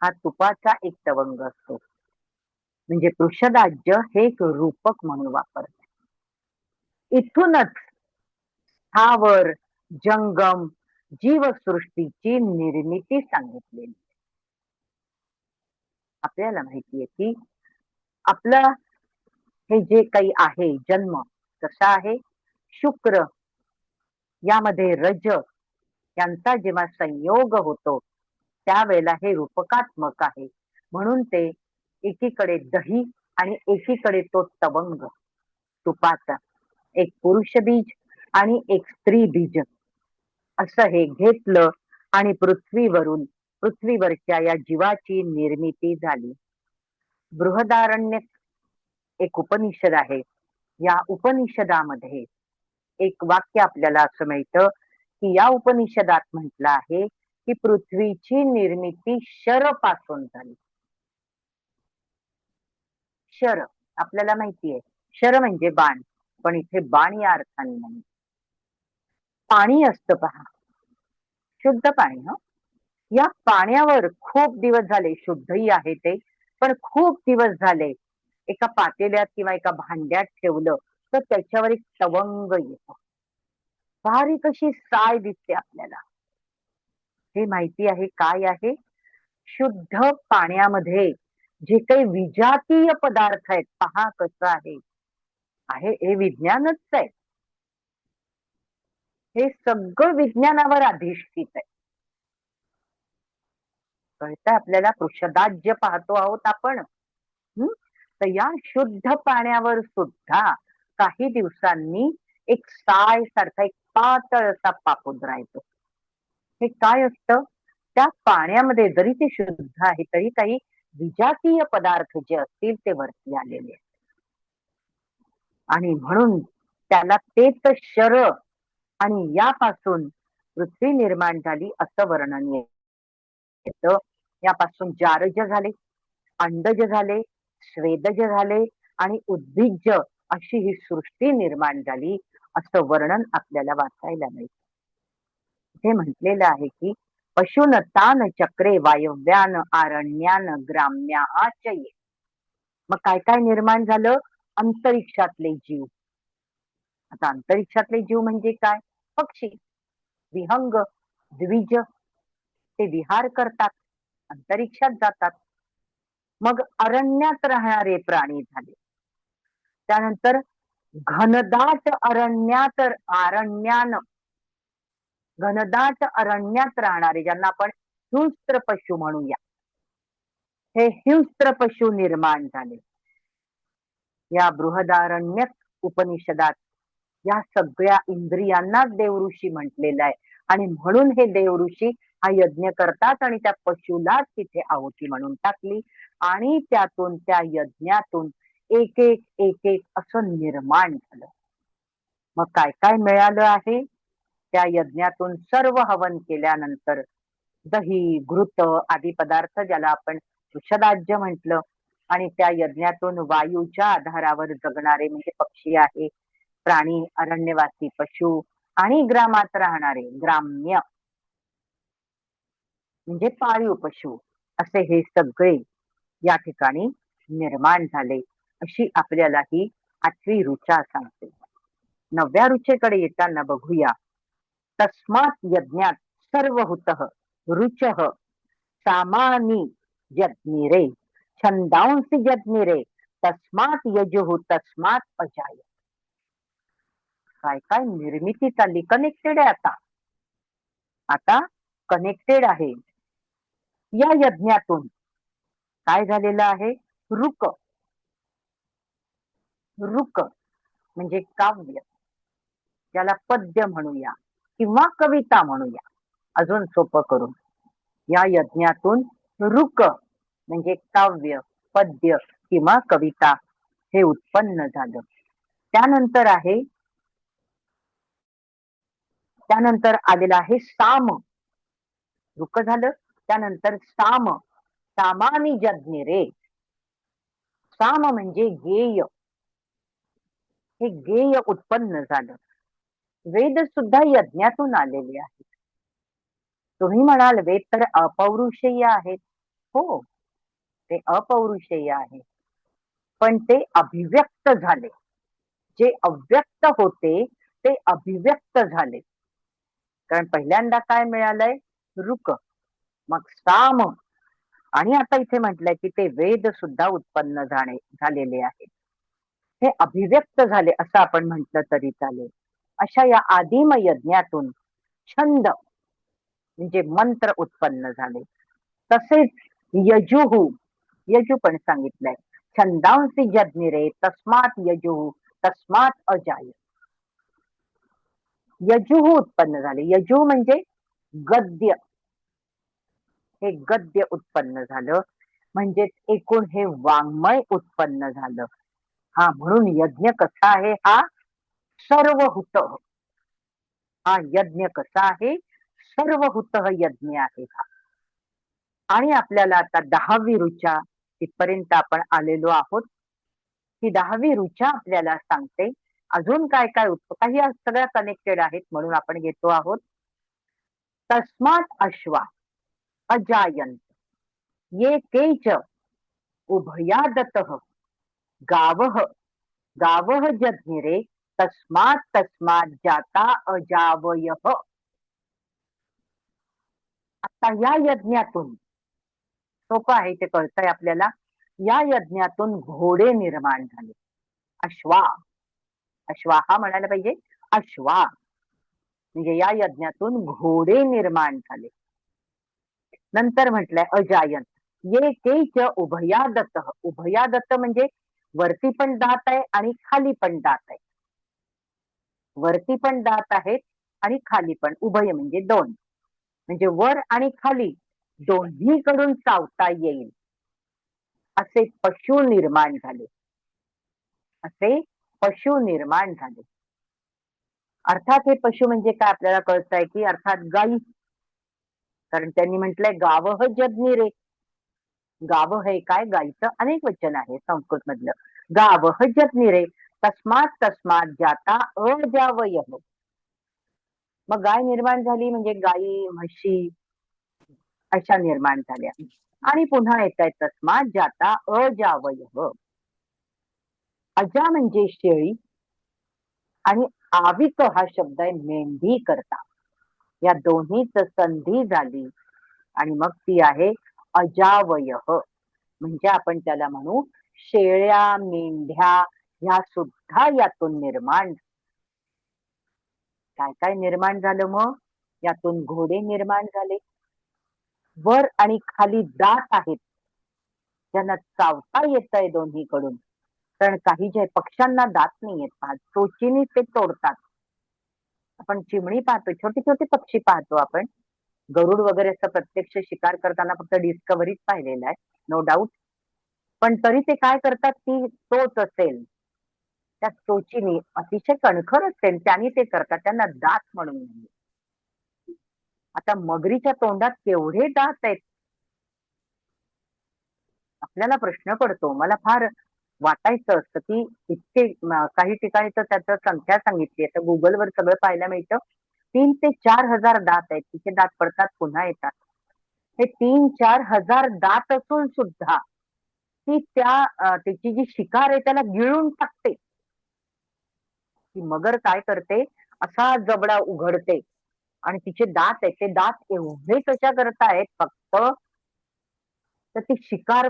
हा तुपाचा एक तवंग असतो. म्हणजे पृषदाज्य हे एक रूपक म्हणून वापरतात. इथूनच स्थावर जंगम जीवसृष्टीची निर्मिती सांगितलेली. आपल्याला माहितीये की आपलं हे जे काही आहे जन्म कसा आहे, शुक्र यामध्ये रज यांचा जेव्हा संयोग होतो त्यावेळेला हे रूपकात्मक आहे. म्हणून ते एकीकडे दही आणि एकीकडे तो तवंग तुपाचा, एक पुरुष बीज आणि एक स्त्री बीज असं हे घेतलं आणि पृथ्वीवरच्या या जीवाची निर्मिती झाली. बृहदारण्यक एक उपनिषद आहे. या उपनिषदामध्ये एक वाक्य आपल्याला असं मिळतं की या उपनिषदात म्हटलं आहे की पृथ्वीची निर्मिती शर पासून झाली. शर आपल्याला माहितीये, शर म्हणजे बाण, पण इथे बाण या अर्थाने नाही. पाणी असतं पहा, शुद्ध पाणी. या पाण्यावर खूप दिवस झाले, शुद्धही आहे ते, पण खूप दिवस झाले एका पातेल्यात किंवा एका भांड्यात ठेवलं तर त्याच्यावर एक तवंग येतो. बारीक अशी साय दिसते आपल्याला. हे माहिती आहे काय आहे? शुद्ध पाण्यामध्ये जे काही विजातीय पदार्थ आहेत, पहा कसं आहे. आहे हे विज्ञानच आहे. हे सगळं विज्ञानावर अधिष्ठित आहे. कळतंय आपल्याला? कृषदाज्य पाहतो आहोत आपण. तर या शुद्ध पाण्यावर सुद्धा काही दिवसांनी एक साय सारखा एक पातळ असा पापुद्रा येतो. हे काय असतं? त्या पाण्यामध्ये जरी ते शुद्ध आहे तरी काही विजातीय पदार्थ जे असतील ते वरती आलेले आहेत. आणि म्हणून त्याला तेच शर आणि यापासून पृथ्वी निर्माण झाली असं वर्णन येतं. यापासून जारज झाले, अंडज झाले, स्वेदज झाले आणि उद्भिज्ज अशी ही सृष्टी निर्माण झाली असं वर्णन आपल्याला वाचायला मिळतं. इथे म्हटलेलं आहे की पशुन तान चक्रे वायव्यान आरण्यान ग्राम्या आचये. मग काय काय निर्माण झालं? अंतरिक्षातले जीव. आता अंतरिक्षातले जीव म्हणजे काय? पक्षी, विहंग, द्विज ते विहार करतात, अंतरिक्षात जातात. मग अरण्यात राहणारे प्राणी झाले. त्यानंतर घनदाट घनदाट अरण्यात राहणारे ज्यांना आपण हिंस्त्र पशु म्हणूया, हे हिंस्त्र पशु निर्माण झाले. या बृहदारण्यक उपनिषदात या सगळ्या इंद्रियांनाच देवऋषी म्हटलेलं आहे. आणि म्हणून हे देवऋषी हा यज्ञ करतात आणि त्या पशुलाच तिथे आहुती म्हणून टाकली आणि त्यातून त्या यज्ञातून एक एक एक एक असं निर्माण झालं. मग काय काय मिळालं आहे? त्या यज्ञातून सर्व हवन केल्यानंतर दही, घृत आदी पदार्थ ज्याला आपण वृषदाज्य म्हटलं आणि त्या यज्ञातून वायूच्या आधारावर जगणारे म्हणजे पक्षी आहे, प्राणी, अरण्यवासी पशु आणि ग्रामात राहणारे ग्राम्य म्हणजे पाळीव पशु असे हे सगळे या ठिकाणी निर्माण झाले अशी आपल्याला ही 8वी ऋचा सांगते. 9व्या ऋचेकडे येताना बघूया. तस्मात् यज्ञात सर्वहुतः रुचः सामानी यज्ञिरे छंदांसी यज्ञिरे तस्मात् यजुः तस्मात् अजाय. काय काय निर्मिती चालली, कनेक्टेड आहे. आता कनेक्टेड आहे. या यज्ञातून काय झालेलं आहे? रुक, रुक म्हणजे काव्य, ज्याला पद्य म्हणूया किंवा कविता म्हणूया अजून सोपं करून. या यज्ञातून रुक म्हणजे काव्य, पद्य किंवा कविता हे उत्पन्न झालं. त्यानंतर आलेलं आहे साम. रुक झालं, त्यानंतर साम, सामानी यज्ञ रे. साम म्हणजे गेय, हे गेय उत्पन्न झालं. वेद सुद्धा यज्ञातून आलेले आहेत. तुम्ही म्हणाल वेद तर अपौरुषेय आहेत. हो, ते अपौरुषेय आहे, पण ते अभिव्यक्त झाले. जे अव्यक्त होते ते अभिव्यक्त झाले. कारण पहिल्यांदा काय मिळालंय? रुक, मग साम आणि आता इथे म्हटलंय की ते वेद सुद्धा उत्पन्न झालेले आहेत. हे अभिव्यक्त झाले असं आपण म्हटलं तरी चालेल. अशा या आदिम यज्ञातून छंद म्हणजे मंत्र उत्पन्न झाले. तसेच यजुः, यजू पण सांगितलंय. छंदांसी जज्ञिरे तस्मात यजुः तस्मात अजाय. यजुः उत्पन्न झाले. यजू म्हणजे गद्य. हे गद्य उत्पन्न झालं. म्हणजेच एकूण हे वाङ्मय उत्पन्न झालं. हा म्हणून यज्ञ कसा आहे हा सर्वहूत. हा यज्ञ कसा आहे सर्वहूत यज्ञ आहे हा. आणि आपल्याला आता 10वी ऋचा इथपर्यंत आपण आलेलो आहोत. ही 10वी ऋचा आपल्याला सांगते अजून काय काय काही सगळ्या कनेक्टेड आहेत म्हणून आपण घेतो आहोत. तस्मात अश्वा अजायंत ये केच उभयादतः गावः गावः जज्ञिरे तस्मात तस्मात जाता अजावयः. आता या यज्ञातून सोपं आहे ते कळतंय आपल्याला. या यज्ञातून घोडे निर्माण झाले. अश्वा, अश्वाहा म्हणायला पाहिजे. अश्वा म्हणजे या यज्ञातून घोडे निर्माण झाले. नंतर म्हटलंय अजायन ये केच उभयादत्त. उभयादत्त म्हणजे वरती पण दात आहे आणि खाली पण दात आहे. वरती पण दात आहेत आणि खाली पण. उभय म्हणजे दोन, म्हणजे वर आणि खाली दोन्हीकडून चावता येईल असे पशु निर्माण झाले. असे पशु निर्माण झाले. अर्थात हे पशु म्हणजे काय आपल्याला कळतंय की अर्थात गायी. कारण त्यांनी म्हटलंय गावः जज्ञिरे. गाव हे काय गायीचं अनेक वचन आहे संस्कृत मधलं. गावः जज्ञिरे तस्मात तस्मात जाता अजावयः. मग गाय निर्माण झाली म्हणजे गायी म्हशी अशा निर्माण झाल्या. आणि पुन्हा येत आहे तस्मात जाता अजावयः. अजा म्हणजे शेळी आणि आविक हा शब्द आहे मेंढी करता. या दोन्हीच संधी झाली आणि मग ती आहे अजावयः. म्हणजे आपण त्याला म्हणू शेळ्या मेंढ्या ह्या सुद्धा यातून निर्माण. काय काय निर्माण झालं मग यातून घोडे निर्माण झाले. वर आणि खाली दात आहेत ज्यांना चावता येत आहे दोन्हीकडून. कारण काही जे पक्ष्यांना दात नाही येत चोचीने ते तोडतात. आपण चिमणी पाहतो, छोटे छोटे पक्षी पाहतो आपण. गरुड वगैरे असं प्रत्यक्ष शिकार करताना फक्त डिस्कव्हरीच पाहिलेला आहे नो डाऊट. पण तरी ते काय करतात ती चोच असेल त्या चोचीने अतिशय कणखर असेल त्यांनी ते करतात. त्यांना दात म्हणून नाही. आता मगरीच्या तोंडात केवढे दात आहेत. आपल्याला प्रश्न पडतो. मला फार वाटायचं असतं की इतके काही ठिकाणी तर त्याचं संख्या सांगितली आहे. तर गुगलवर सगळं पाहायला मिळतं. 3 ते 4 हजार दात आहेत. तिचे दात पडतात पुन्हा येतात. हे 3-4 हजार दात असून सुद्धा ती त्याची जी शिकार आहे त्याला गिळून टाकते. ती मगर काय करते असा जबडा उघडते आणि तिचे दात आहेत ते दात एवढे कशा करतायत फक्त तर ती शिकार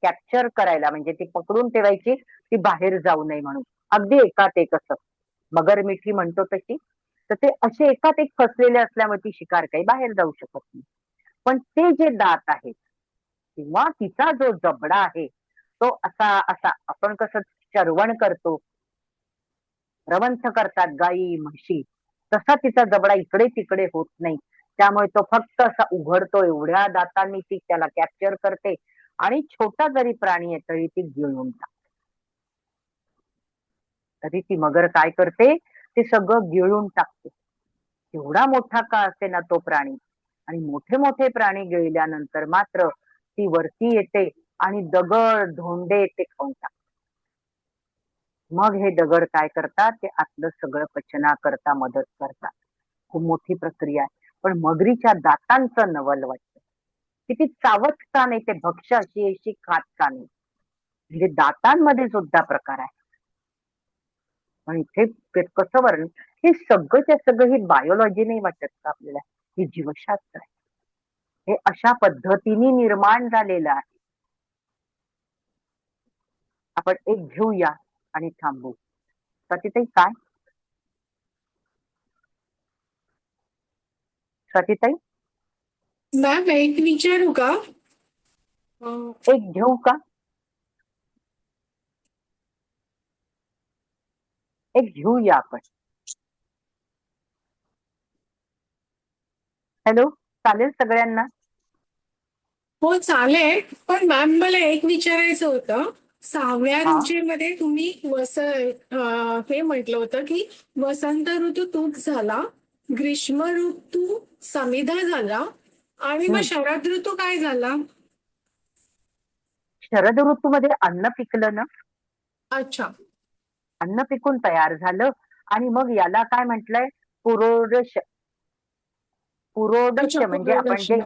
कॅप्चर करायला म्हणजे ती पकडून ठेवायची ती बाहेर जाऊ नये म्हणून. अगदी एकात एक असं मगर मिठी म्हणतो तशी. तर ते असे एकात एक फसलेले असल्यामुळे ती शिकार काही बाहेर जाऊ शकत नाही. पण ते जे दात आहेत किंवा तिचा जो जबडा आहे तो असा असा आपण कसं चरवण करतो रवंथ करतात गायी म्हशी तसा तिचा जबडा इकडे तिकडे होत नाही. त्यामुळे तो फक्त असा उघडतो. एवढ्या दातांनी ती त्याला कॅप्चर करते आणि छोटा जरी प्राणी आहे तरी ती गिळून टाकते. तरी ती मगर काय करते ते सगळं गिळून टाकते. एवढा मोठा का असेना तो प्राणी. आणि मोठे मोठे प्राणी गिळल्यानंतर मात्र ती वरती येते आणि दगड धोंडे ते खाऊन टाकते. मग हे दगड काय करतात ते आतलं सगळं पचना करता मदत करतात. खूप मोठी प्रक्रिया आहे. पण मगरीच्या दातांचं नवल वाटतं. किती चावत का नाही ते भक्ष्य अशी अशी खात का नाही. म्हणजे दातांमध्ये सुद्धा प्रकार आहे. पण इथे कसं वर्णन हे सगळंच्या सगळं ही बायोलॉजी नाही वाटत का आपल्याला. ही जीवशास्त्र आहे. हे अशा पद्धतीने निर्माण झालेलं आहे. आपण एक घेऊया आणि थांबू. स्वातीताई काय? स्वातीताई मॅम एक विचारू का? एक घेऊ का? एक घेऊया आपण. हॅलो, चालेल सगळ्यांना? हो चालेल, पण मॅम मला एक विचारायचं होतं. 6व्या हा. रुचीमध्ये तुम्ही हे म्हटलं होतं की वसंत ऋतू तूच झाला, ग्रीष्म ऋतू समिधा झाला, आणि मग हम्म. शरद ऋतू काय झाला? शरद ऋतूमध्ये अन्न पिकलं ना. अच्छा. अन्न पिकून तयार झालं आणि मग याला काय म्हटलंय? पुरोडश. अच्छा, पुरोडश म्हणजे आपण जे, पूर्वदर्शना.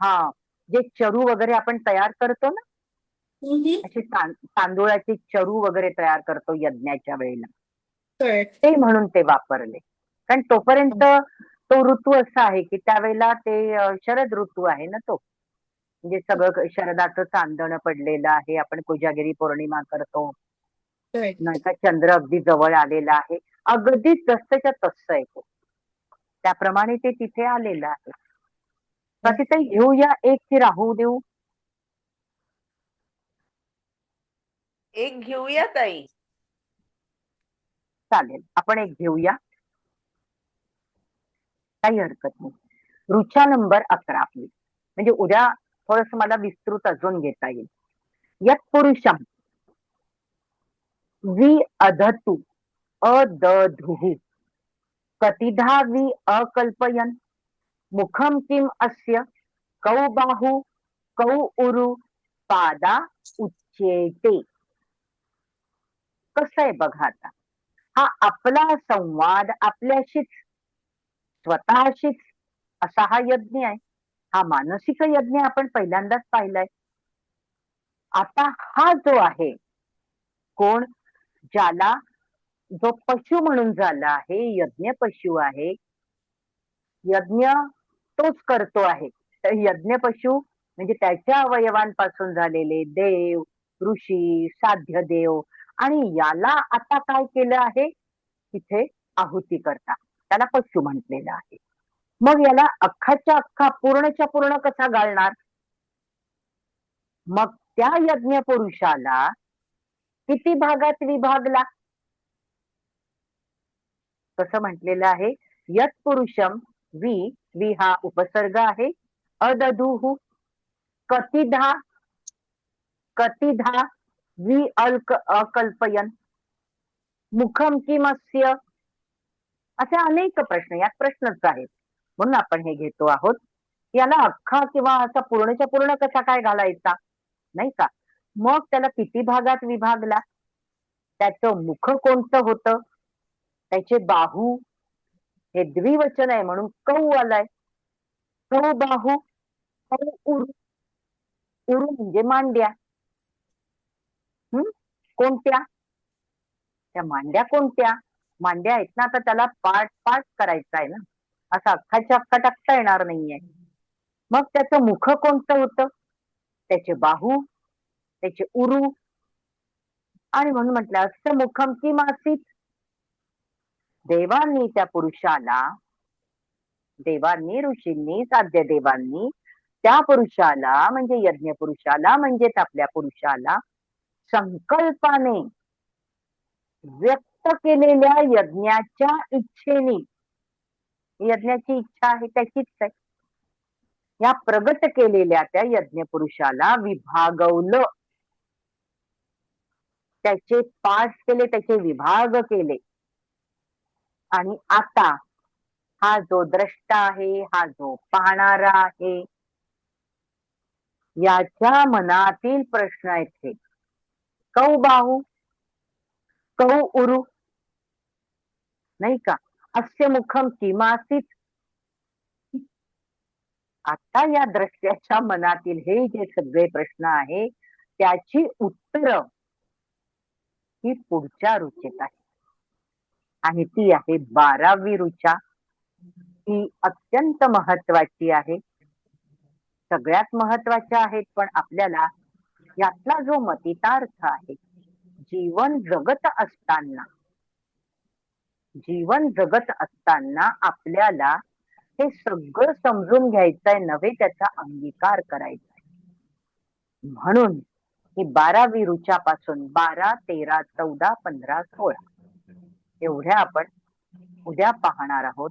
हा, जे चरू वगैरे आपण तयार करतो ना, हम्म. अशी तांदूळाचे चरू वगैरे तयार करतो यज्ञाच्या वेळेला, करेक्ट. ते म्हणून ते वापरले. कारण तोपर्यंत तो ऋतू असा आहे की त्यावेळेला ते शरद ऋतू आहे ना तो. म्हणजे सगळं शरदाचं चांदणं पडलेलं आहे, आपण कोजागिरी पौर्णिमा करतो, करेक्ट. नाही का, चंद्र अगदी जवळ आलेला आहे. अगदीच जसंच्या तसं आहे तो. त्याप्रमाणे ते तिथे आलेलं आहे. प्रतिताई घेऊया एक की राहू देऊ? एक घेऊया ताई. चालेल, आपण एक घेऊया, काही हरकत नाही. रुचा नंबर 11 आपली. म्हणजे उद्या थोडस मला विस्तृत अजून घेता येईल. यत पुरुषम वि अधतु अदधुः कतिधा वि अकल्पयन् मुखम किम अस्य कौ बाहु कौ उरु पादा उच्येते. कसं आहे बघा आता, हा आपला संवाद आपल्याशीच, स्वतःशीच असा हा यज्ञ आहे. हा मानसिक यज्ञ आपण पहिल्यांदाच पाहिलाय. आता हा जो आहे, कोण, ज्याला, जो पशु म्हणून झाला आहे, यज्ञ पशु आहे, यज्ञ तोच करतो आहे. तर यज्ञ पशु म्हणजे त्याच्या अवयवांपासून झालेले देव, ऋषी, साध्य देव, आणि याला आता काय केलं आहे, तिथे आहुती करता, त्याला पशु म्हटलेलं आहे. मग याला अख्खाच्या अख्खा, पूर्णच्या पूर्ण कसा घालणार? मग त्या यज्ञ पुरुषाला किती भागात विभागला? कसं म्हटलेलं आहे? यत पुरुषम वि, वि हा उपसर्ग आहे, अदधुः कतिधा, कतिधा वि अकल्पयन मुखम किमस्य. असे अनेक प्रश्न, यात प्रश्नच आहेत, म्हणून आपण हे घेतो आहोत. याला अख्खा किंवा असा पूर्णच्या पूर्ण कसा काय घालायचा, नाही का? मग त्याला किती भागात विभागला? त्याचं मुख कोणतं होतं? त्याचे बाहू, हे द्विवचन आहे म्हणून कौ आलाय. कौ बाहू, कौ उरु. उरु म्हणजे मांड्या. कोणत्या? त्या मांड्या कोणत्या? मांड्या आहेत ना, आता त्याला पार्ट पार्ट करायचा आहे ना, असं अख्खाच्या अख्खा टाकता येणार नाहीये. मग त्याचं मुख कोणतं होतं? त्याचे बाहू, त्याचे उरु, आणि म्हणून म्हटलं असं मुखम की मासीत. देवांनी त्या पुरुषाला, देवांनी, ऋषींनी, साध्य देवांनी त्या पुरुषाला, म्हणजे यज्ञ पुरुषाला, म्हणजेच आपल्या पुरुषाला संकल्पाने व्यक्त केलेल्या यज्ञाच्या इच्छेने, यज्ञाची इच्छा आहे त्याचीच आहे, या प्रगट केलेल्या त्या यज्ञ पुरुषाला विभागवलं, त्याचे पाठ केले, त्याचे विभाग केले. आणि आता हा जो द्रष्टा आहे, हा जो पाहणारा आहे, याच्या मनातील प्रश्न आहेत हे. कौ बाहू, कौ उरु, नाही का, अस्य मुखम किमासीत. आता या द्रष्ट्याच्या मनातील हे जे सगळे प्रश्न आहे, त्याची उत्तर ही पुढच्या रुचेत आहे, आणि ती आहे 12वी रुचा. ही अत्यंत महत्वाची आहे, सगळ्यात महत्वाच्या आहेत. पण आपल्याला यातला जो मतितार्थ आहे, जीवन जगत असताना, जीवन जगत असताना आपल्याला हे सगळं समजून घ्यायचंय, नव्हे त्याचा अंगीकार करायचा आहे. म्हणून ही 12वी ऋचापासून 12, 13, 14, 15, 16 एवढ्या आपण उद्या पाहणार आहोत.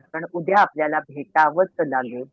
कारण उद्या आपल्याला भेटावंच लागेल.